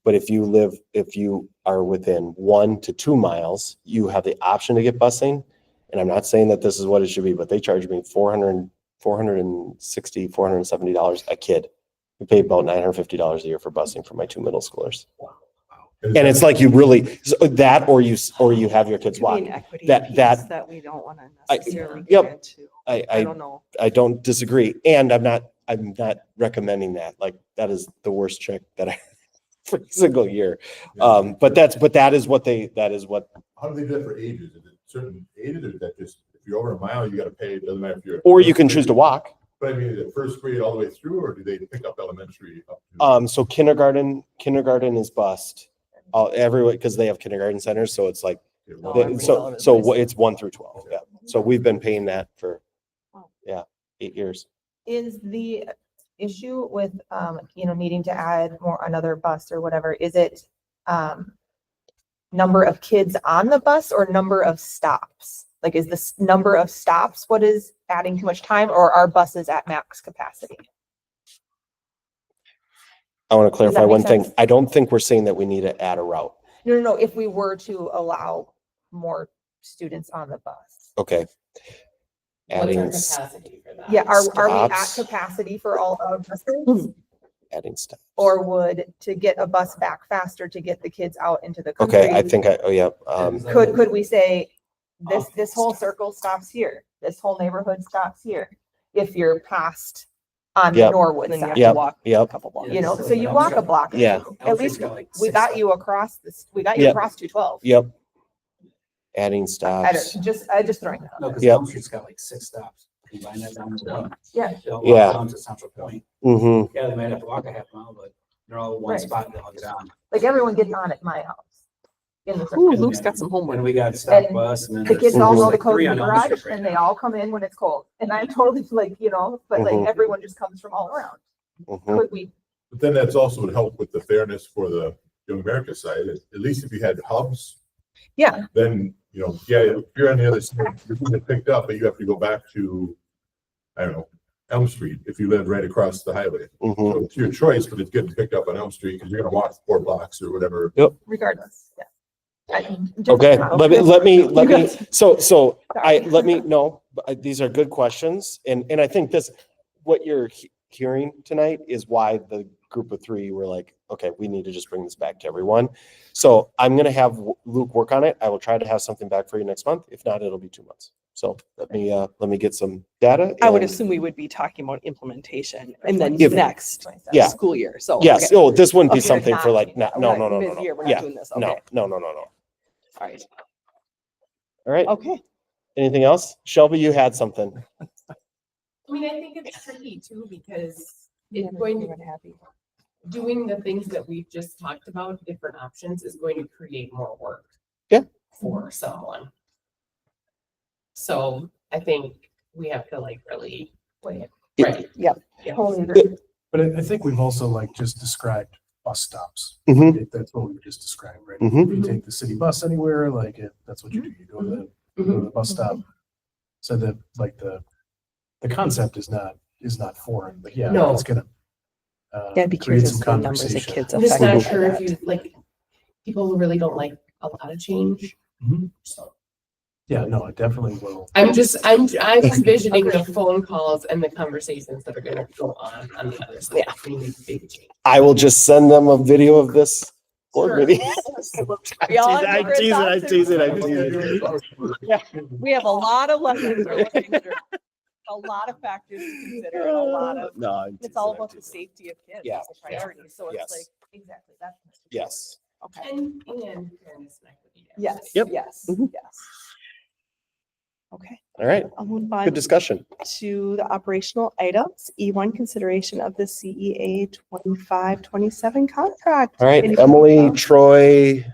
But if you are within 1 to 2 miles, you have the option to get busing. And I'm not saying that this is what it should be, but they charge me $470 a kid. We pay about $950 a year for busing for my 2 middle schoolers. And it's like you really, so that or you have your kids Could be walk. an equity That- piece that- that we don't want to I- necessarily yep. get into. I I don't know. don't disagree. And I'm not recommending that. Like, that is the worst trick that I, for a single year. But that is what. How do they do that for ages? Is it certain ages or is that just, if you're over a mile, you gotta pay, it doesn't matter if you're. Or you can choose to walk. But I mean, is it first grade all the way through, or do they pick up elementary up to? So kindergarten is bust. Everyone, because they have kindergarten centers, so it's like, Oh, I'm pretty all over the place. it's 1 through 12. Yeah. So we've been paying that for, 8 years. Is the issue with, needing to add another bus or whatever, is it, number of kids on the bus or number of stops? Like, is this number of stops what is adding too much time, or are buses at max capacity? I want to clarify make one thing. sense? I don't think we're saying that we need to add a route. No, if we were to allow more students on the bus. Okay. What's our Adding, capacity for that? Yeah, are we at Stops. capacity for all of buses? adding stuff. Or would to get a bus back faster to get the kids out into the country? Okay, I think Could we say, this whole circle stops here, this whole neighborhood stops here, if you're past on the Yep. Norwood Then you have side, to Yep, walk a yep. couple blocks. you know, so you walk a block. or Yeah. two. At least we got you across this, we got you Yep. across 212. Yep. Adding I stops. just throwing that No, out. because Yep. Elm Street's got like 6 stops. Combine that down to one. Yeah. They'll walk Yeah. down to Central Point. Mm-hmm. Yeah, they might have to walk a half mile, but they're all in one Right. spot and they'll get on. Like everyone gets on at my house. In the Ooh, circle. Luke's got some homework. When we got stop And bus and then. The kids there's all know like to close 3 the on Elm garage Street right and now. they all come in when it's cold. And I'm totally like, but like Mhm. everyone just comes from all around. Mm-hmm. Could we, But then that's also would help with the fairness for the Young America side. At least if you had hubs, yeah, then, you know, yeah, if you're on the other side, you're gonna get picked up, but you have to go back to, I don't know, Elm Street if you live right across the highway. Mhm. So it's your choice, but it's getting picked up on Elm Street because you're gonna walk 4 blocks or whatever. Regardless, yeah. Okay, let me, so Sorry. these are good questions. And I think what you're hearing tonight is why the group of 3 were like, okay, we need to just bring this back to everyone. So I'm going to have Luke work on it. I will try to have something back for you next month. If not, it'll be 2 months. So let me get some data. I would and- assume we would be talking about implementation and then If- next Yeah. school year. So. Yes. okay. Oh, this wouldn't be Okay. something for like, Not- no. Mid-year, we're not Yeah. doing this. No, Okay. no. All right. All right. Okay. Anything else? Shelby, you had something. I mean, I think it's tricky too, because it's going to, doing the things that we've just talked about, different options, is going to create more work. Yeah. For someone. So I think we have to like really weigh it. Right. Yep. Yeah. Totally agree. But I think we've also like just described bus stops. Mhm. That's what we just described, right? Mhm. If you take the city bus anywhere, like that's what you do. You go to the bus stop. So that like the concept is not foreign, but yeah, No. it's gonna Yeah, I'd be create curious some as to the numbers of conversation. kids I'm just not affected by sure if that. you, like, people really don't like a lot of change. Mhm. So Yeah, no, it definitely will. I'm envisioning the phone calls and the conversations that are gonna go on the other side. Yeah. We need big change. I will just send them a video of this board Sure. meeting. We all have I'm different teasing, I'm thoughts teasing, I'm and- teasing. We have a lot of lessons we're looking through. A lot of factors to consider and a lot of, No, I'm it's teasing, all I'm about the teasing. safety of kids. Yeah, It's a priority. So yes. it's like, exactly, that's. Yes. Okay. And fairness and equity. Yes, Yep. yes, Mhm. yes. Okay, All right. I'll move Good on discussion. to the operational items. E1, consideration of the CEA 25-27 contract. All right, Any- Emily, Troy,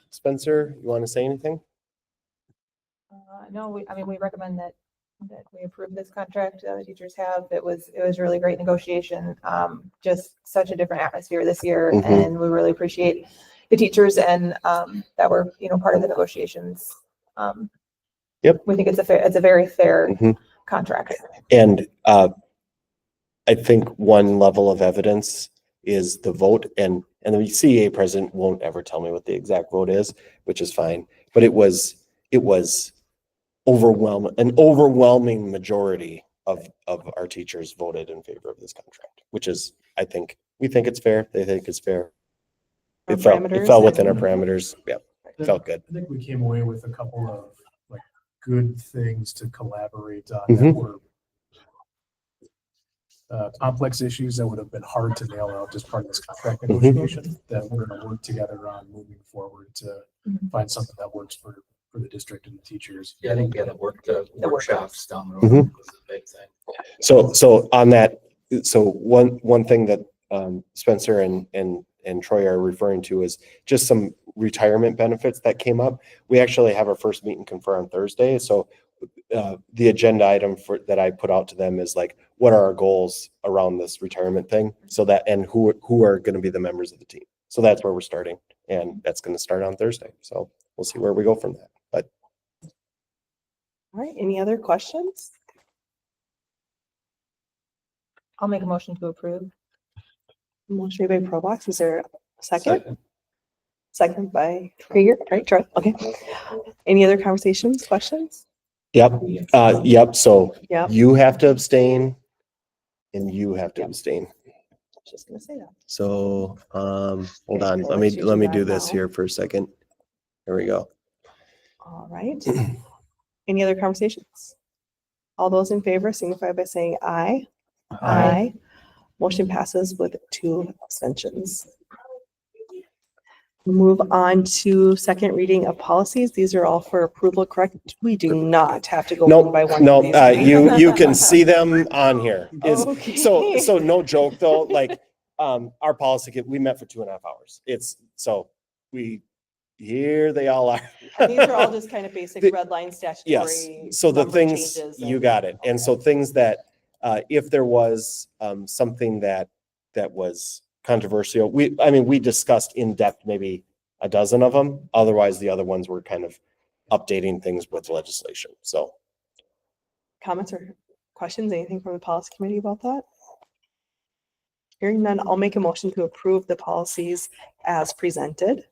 Spencer, you want to say anything? No, we recommend that we approve this contract. The teachers have. It was a really great negotiation. Just such a different atmosphere this year, Mhm. and we really appreciate the teachers and that were part of the negotiations. Yep. We think it's a very fair Mhm. contract. And I think one level of evidence is the vote, and the CEA president won't ever tell me what the exact vote is, which is fine. But it was an overwhelming majority of our teachers voted in favor of this contract, which is, we think it's fair. They think it's fair. Our It fell parameters within our and- parameters. Yeah, felt good. I think we came away with a couple of like good things to collaborate on that Mhm. were complex issues that would have been hard to nail out as part of this contract Mhm. negotiation that we're going to work together on moving forward to Mhm. find something that works for the district and the teachers. Yeah, I think, yeah, the workshops down the road Mhm. was a big thing. So on that, one thing that Spencer and Troy are referring to is just some retirement benefits that came up. We actually have our first meet and confer on Thursday. So the agenda item that I put out to them is like, what are our goals around this retirement thing? So that, and who are going to be the members of the team. So that's where we're starting, and that's going to start on Thursday. So we'll see where we go from that. But All right, any other questions? I'll make a motion to approve. Motion made by Probox. Is there a second? Second by Krieger. All right, Troy. Okay. Any other conversations, questions? yep. So Yep. you have to abstain and you have to abstain. Just gonna say that. So, hold Okay, on, well, let me let's do do that this now. here for a second. There we go. All right. Any other conversations? All those in favor signify by saying aye. Aye. Motion passes with 2 abstentions. Move on to second reading of policies. These are all for approval, correct? We do not have to go one by one. No, through these, do we? you can see them on here. Okay. So no joke though, like, our policy, we met for 2.5 hours. Here they all are. And these are all just kind of basic The- red line Yes, statutory. so the number things, changes you and- got it. And so things that, if there was, something that was controversial, we discussed in depth, maybe a dozen of them. Otherwise, the other ones were kind of updating things with legislation. So, Comments or questions, anything from the policy committee about that? Hearing none, I'll make a motion to approve the policies as presented.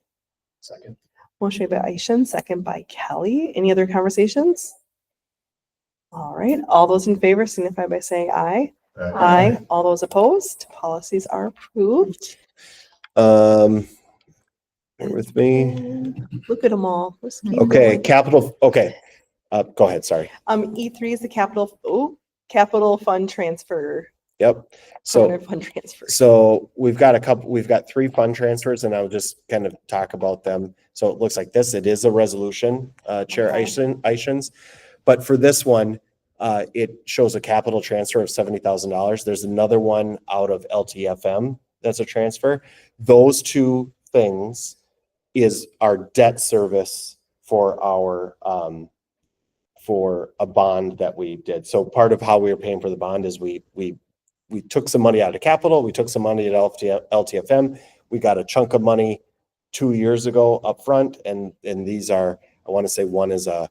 Second. Motion made by Aishan, second by Kelly. Any other conversations? All right, all those in favor signify by saying aye. Aye. All those opposed, policies are approved. Bear with me. Look at them all. Let's keep Okay, going. capital, okay. Go ahead, sorry. E3 is the capital fund transfer. Yep. So, Permanent fund transfer. so we've got 3 fund transfers and I'll just kind of talk about them. So it looks like this, it is a resolution, Chair Okay. Ishins. But for this one, it shows a capital transfer of $70,000. There's another one out of LTFM that's a transfer. Those 2 things is our debt service for our, for a bond that we did. So part of how we were paying for the bond is we took some money out of capital, we took some money at LTFM, we got a chunk of money 2 years ago upfront, and these are, I want to say one is an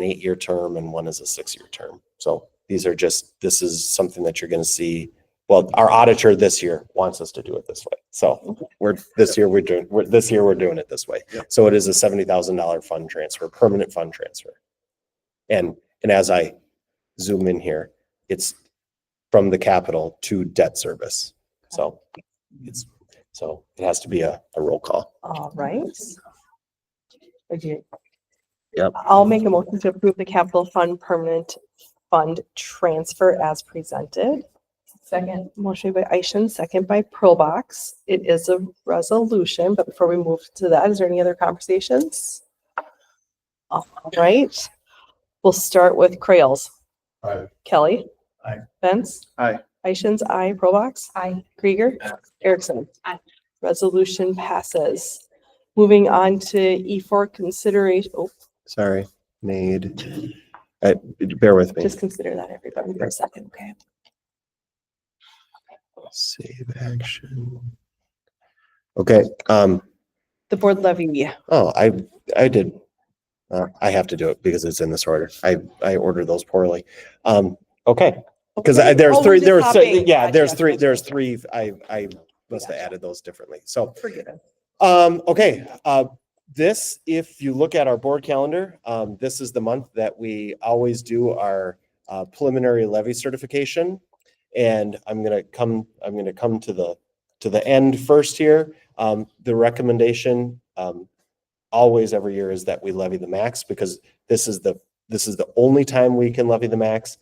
8-year term and one is a 6-year term. So these are just, this is something that you're going to see. Well, our auditor this year wants us to do it this way. So this year we're doing it this way. So it is a $70,000 fund transfer, permanent fund transfer. And as I zoom in here, it's from the capital to debt service. So it has to be a roll call. All right. Yep. I'll make a motion to approve the capital fund permanent fund transfer as presented. Second. Motion by Aishan, second by Probox. It is a resolution, but before we move to that, is there any other conversations? All right. We'll start with Crayles. Aye. Kelly. Aye. Benz. Aye. Aishan's aye. Probox. Aye. Krieger. Aye. Erickson. Aye. Resolution passes. Moving on to E4 consideration. Oh, Sorry, made. Bear with me. just consider that everybody for a second, okay? Save action. Okay, The board levy. oh, I did. I have to do it because it's in this order. I ordered those poorly. Okay, because Okay. there's Oh, we're 3, just there was, hopping. yeah, there's Gotcha. 3, there's 3. I must have added those differently. So, Forgiven. okay, this, if you look at our board calendar, this is the month that we always do our preliminary levy certification. And I'm gonna come to the end first here. The recommendation always every year is that we levy the max, because this is the only time we can levy the max.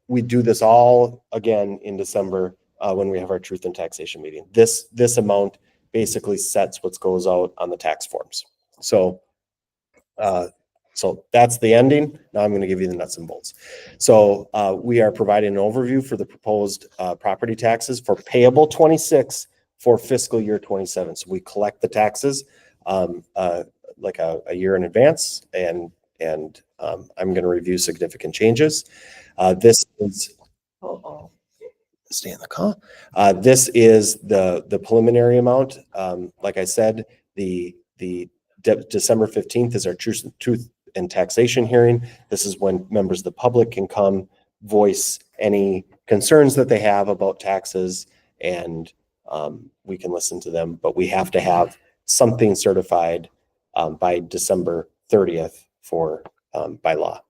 We do this all again in December when we have our truth and taxation meeting. This amount basically sets what goes out on the tax forms. So that's the ending. Now I'm going to give you the nuts and bolts. So we are providing an overview for the proposed property taxes for payable 26 for fiscal year 27. So we collect the taxes like a year in advance, and I'm going to review significant changes. This is stay in the call. This is the preliminary amount. Like I said, the December 15th is our truth and taxation hearing. This is when members of the public can come voice any concerns that they have about taxes, and we can listen to them, but we have to have something certified by December 30th for by law.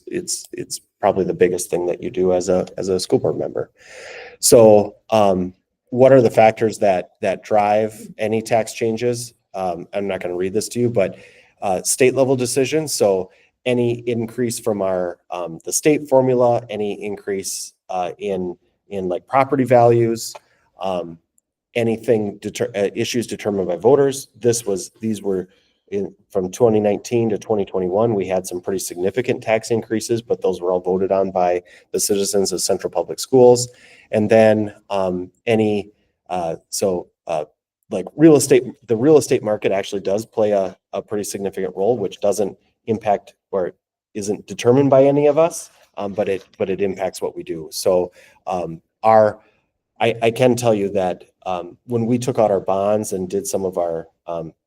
It's probably the biggest thing that you do as a school board member. So what are the factors that drive any tax changes? I'm not going to read this to you, but state level decisions. So any increase from our the state formula, any increase in like property values, anything issues determined by voters. These were from 2019 to 2021. We had some pretty significant tax increases, but those were all voted on by the citizens of Central Public Schools. And then like real estate, the real estate market actually does play a pretty significant role, which doesn't impact or isn't determined by any of us, but it impacts what we do. So I can tell you that when we took out our bonds and did some of our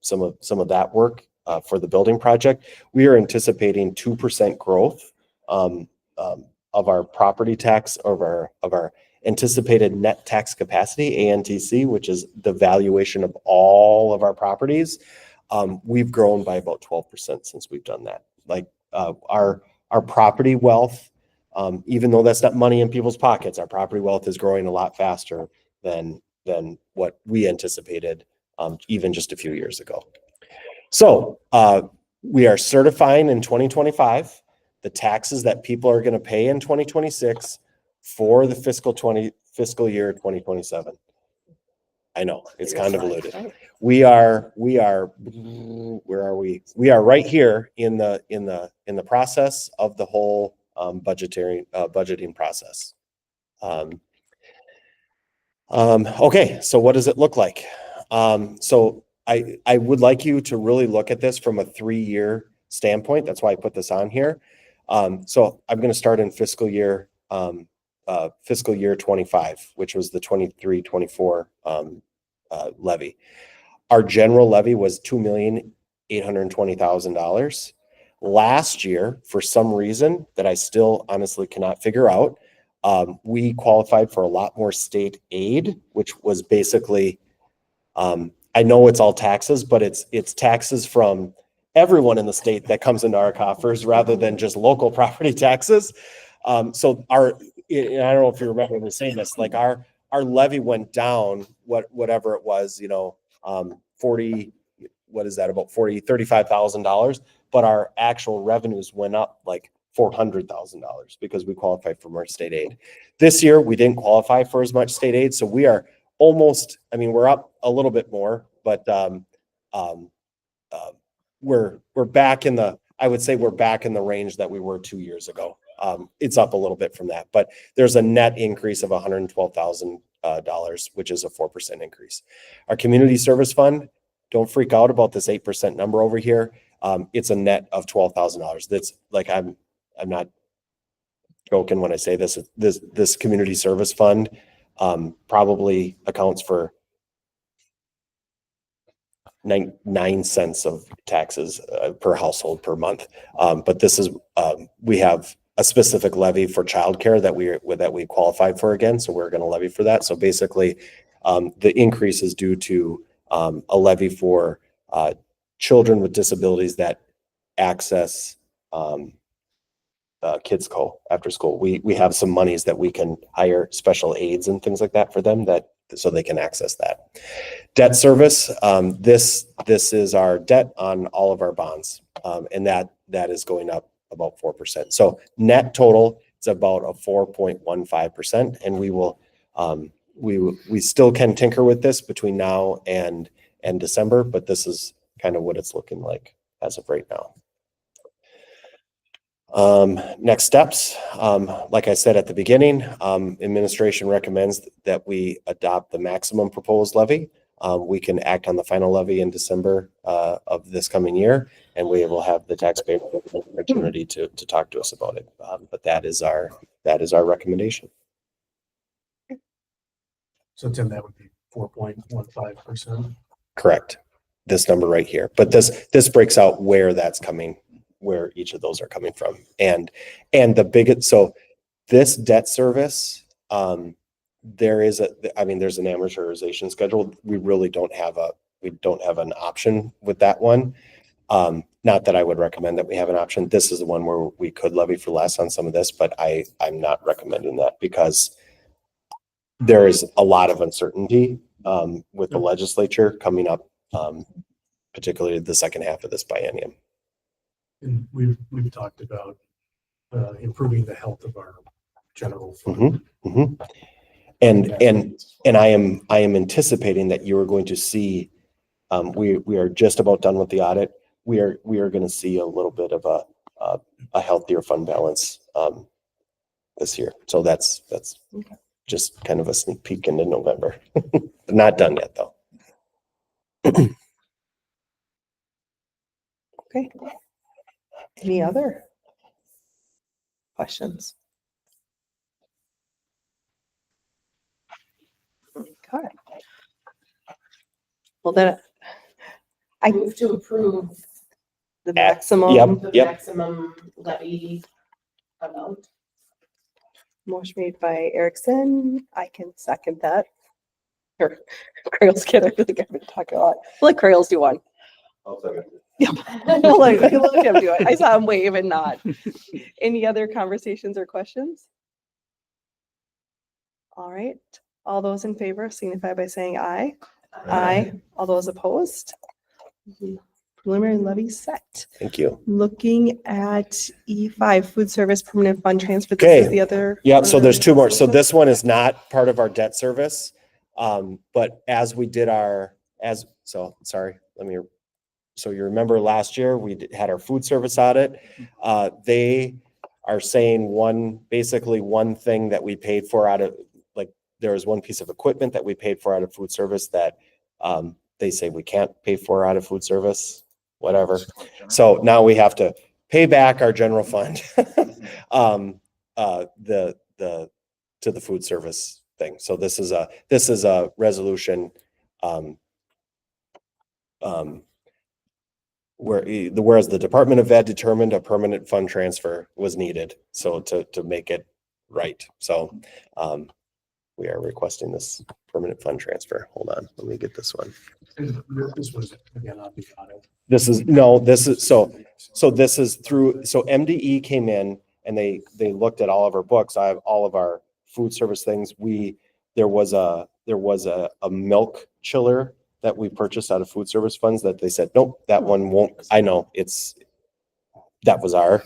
some of that work for the building project, we are anticipating 2% growth our property tax, of our anticipated net tax capacity, ANTC, which is the valuation of all of our properties, we've grown by about 12% since we've done that. Like, our property wealth, even though that's not money in people's pockets, our property wealth is growing a lot faster than what we anticipated, even just a few years ago. So, we are certifying in 2025 the taxes that people are going to pay in 2026 for the fiscal year 2027. I know it's convoluted. We are, where are we? We are right here in the process of the whole budgeting process. Okay, so what does it look like? So I would like you to really look at this from a 3-year standpoint. That's why I put this on here. So I'm going to start in fiscal year 25, which was the 23-24 levy. Our general levy was $2,820,000. Last year, for some reason that I still honestly cannot figure out, we qualified for a lot more state aid, which was basically, I know it's all taxes, but it's taxes from everyone in the state that comes into our coffers rather than just local property taxes. So I don't know if you remember me saying this, like our levy went down, whatever it was, 40, what is that, about $35,000, but our actual revenues went up like $400,000 because we qualified for more state aid. This year, we didn't qualify for as much state aid, so we are almost, we're up a little bit more, but we're back in the, I would say we're back in the range that we were 2 years ago. It's up a little bit from that, but there's a net increase of $112,000, which is a 4% increase. Our community service fund, don't freak out about this 8% number over here. It's a net of $12,000. That's like, I'm not joking when I say this. This community service fund probably accounts for 9 cents of taxes per household per month. But this is, we have a specific levy for childcare that we qualified for again. So we're going to levy for that. So basically the increase is due to a levy for children with disabilities that access Kids Co after school. We have some monies that we can hire special aides and things like that for them, so they can access that. Debt service, this is our debt on all of our bonds, and that is going up about 4%. So net total, it's about a 4.15%, and we still can tinker with this between now and December, but this is kind of what it's looking like as of right now. Next steps, like I said at the beginning, administration recommends that we adopt the maximum proposed levy. We can act on the final levy in December of this coming year, and we will have the taxpayer opportunity to talk to us about it. But that is our recommendation. So Tim, that would be 4.15%. Correct. This number right here, but this breaks out where that's coming, where each of those are coming from, and the biggest. So this debt service, there's an amortization schedule. We really don't have an option with that one. Not that I would recommend that we have an option. This is the one where we could levy for less on some of this, but I'm not recommending that because there is a lot of uncertainty with the legislature coming up, particularly the second half of this biennium. And we've talked about improving the health of our general fund. And I am anticipating that you are going to see, we are just about done with the audit. We are going to see a little bit of a healthier fund balance this year. So that's just kind of a sneak peek into November. Not done yet though. Okay. Any other questions? Okay. Well, then I Move to approve the maximum. Yep. the maximum levy amount. Motion made by Erickson. I can second that. Or Crails kid, I feel like I've been talking a lot. Let Crails do one. I'll second. Let him do it. I saw him wave and nod. Any other conversations or questions? All right. All those in favor signify by saying aye. Aye. All those opposed? Preliminary levy set. Thank you. Looking at E5, food service permanent fund transfer. This is Okay. the other. Yep, so there's two more. So resolution. this one is not part of our debt service. But as we did so you remember last year, had our food service audit. They are saying basically one thing that we paid for out of, like, there was one piece of equipment that we paid for out of food service that they say we can't pay for out of food service, whatever. So now we have to pay back our general fund, to the food service thing. So this is a resolution, whereas the Department of Ed determined a permanent fund transfer was needed. So to make it right. So, we are requesting this permanent fund transfer. Hold on, let me get this one. This was, again, not the audit. This is through, so MDE came in and they looked at all of our books. I have all of our food service things. There was a milk chiller that we purchased out of food service funds that they said, nope, that one won't. I know that was our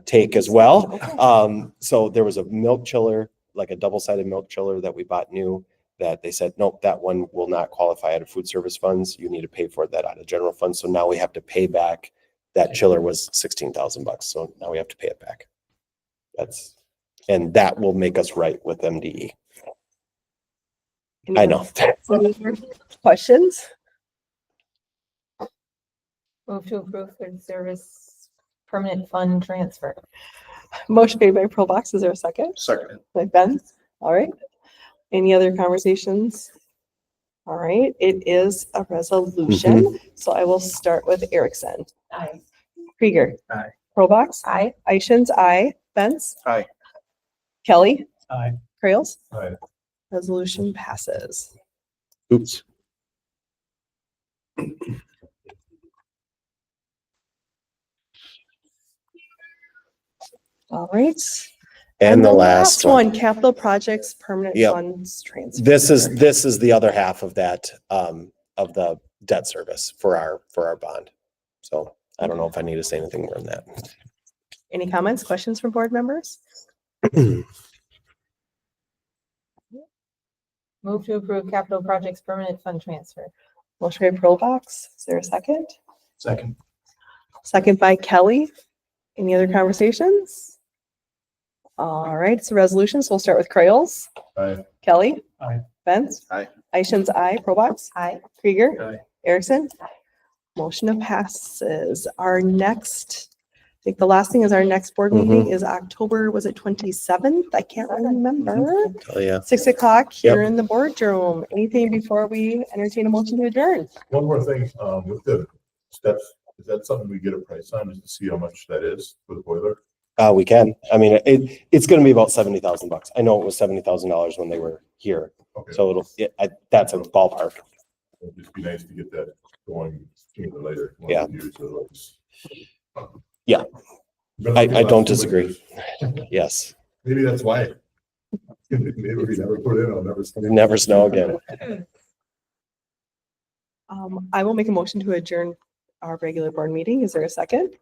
take as well. So there was a milk chiller, like a double-sided milk chiller that we bought new, that they said, nope, that one will not qualify out of food service funds. You need to pay for that out of general funds. So now we have to pay back. That chiller was $16,000. So now we have to pay it back. And that will make us right with MDE. I know. Questions? Move to approve food service permanent fund transfer. Motion made by Probox. Is there a second? Second. By Ben. All right. Any other conversations? All right, it is a resolution. So I will start with Erickson. Aye. Krieger. Aye. Probox. Aye. Ishins, aye. Benz. Aye. Kelly. Aye. Crails. Aye. Resolution passes. Oops. All right. And the last one. Capital projects, permanent Yep. funds transfer. This is the other half of that, of the debt service for our bond. So I don't know if I need to say anything more than that. Any comments, questions from board members? Move to approve capital projects permanent fund transfer. Motion by Probox. Is there a second? Second. Second by Kelly. Any other conversations? All right, it's a resolution. So we'll start with Crails. Aye. Kelly. Aye. Benz. Aye. Ishins, aye. Probox. Aye. Krieger. Aye. Erickson. Motion passes. Our next, I think the last thing is our next board meeting is October, was it 27th? I can't remember. Oh, yeah. 6 o'clock here in the boardroom. Anything before we entertain a motion to adjourn? One more thing, with the steps, is that something we get a price on just to see how much that is for the boiler? We can. I mean, it's going to be about $70,000. I know it was $70,000 when they were here. Okay. So that's a ballpark. It'd just be nice to get that going sooner or later. Yeah. Yeah. I don't disagree. Yes. Maybe that's why. Maybe we never put in, I'll never. Never snow again. I will make a motion to adjourn our regular board meeting. Is there a second?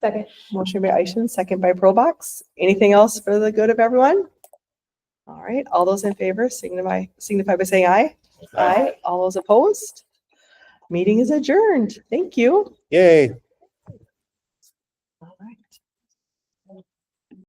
Second. Motion by Ishins, second by Probox. Anything else for the good of everyone? All right, all those in favor signify by saying aye. Aye. All those opposed? Meeting is adjourned. Thank you. Yay.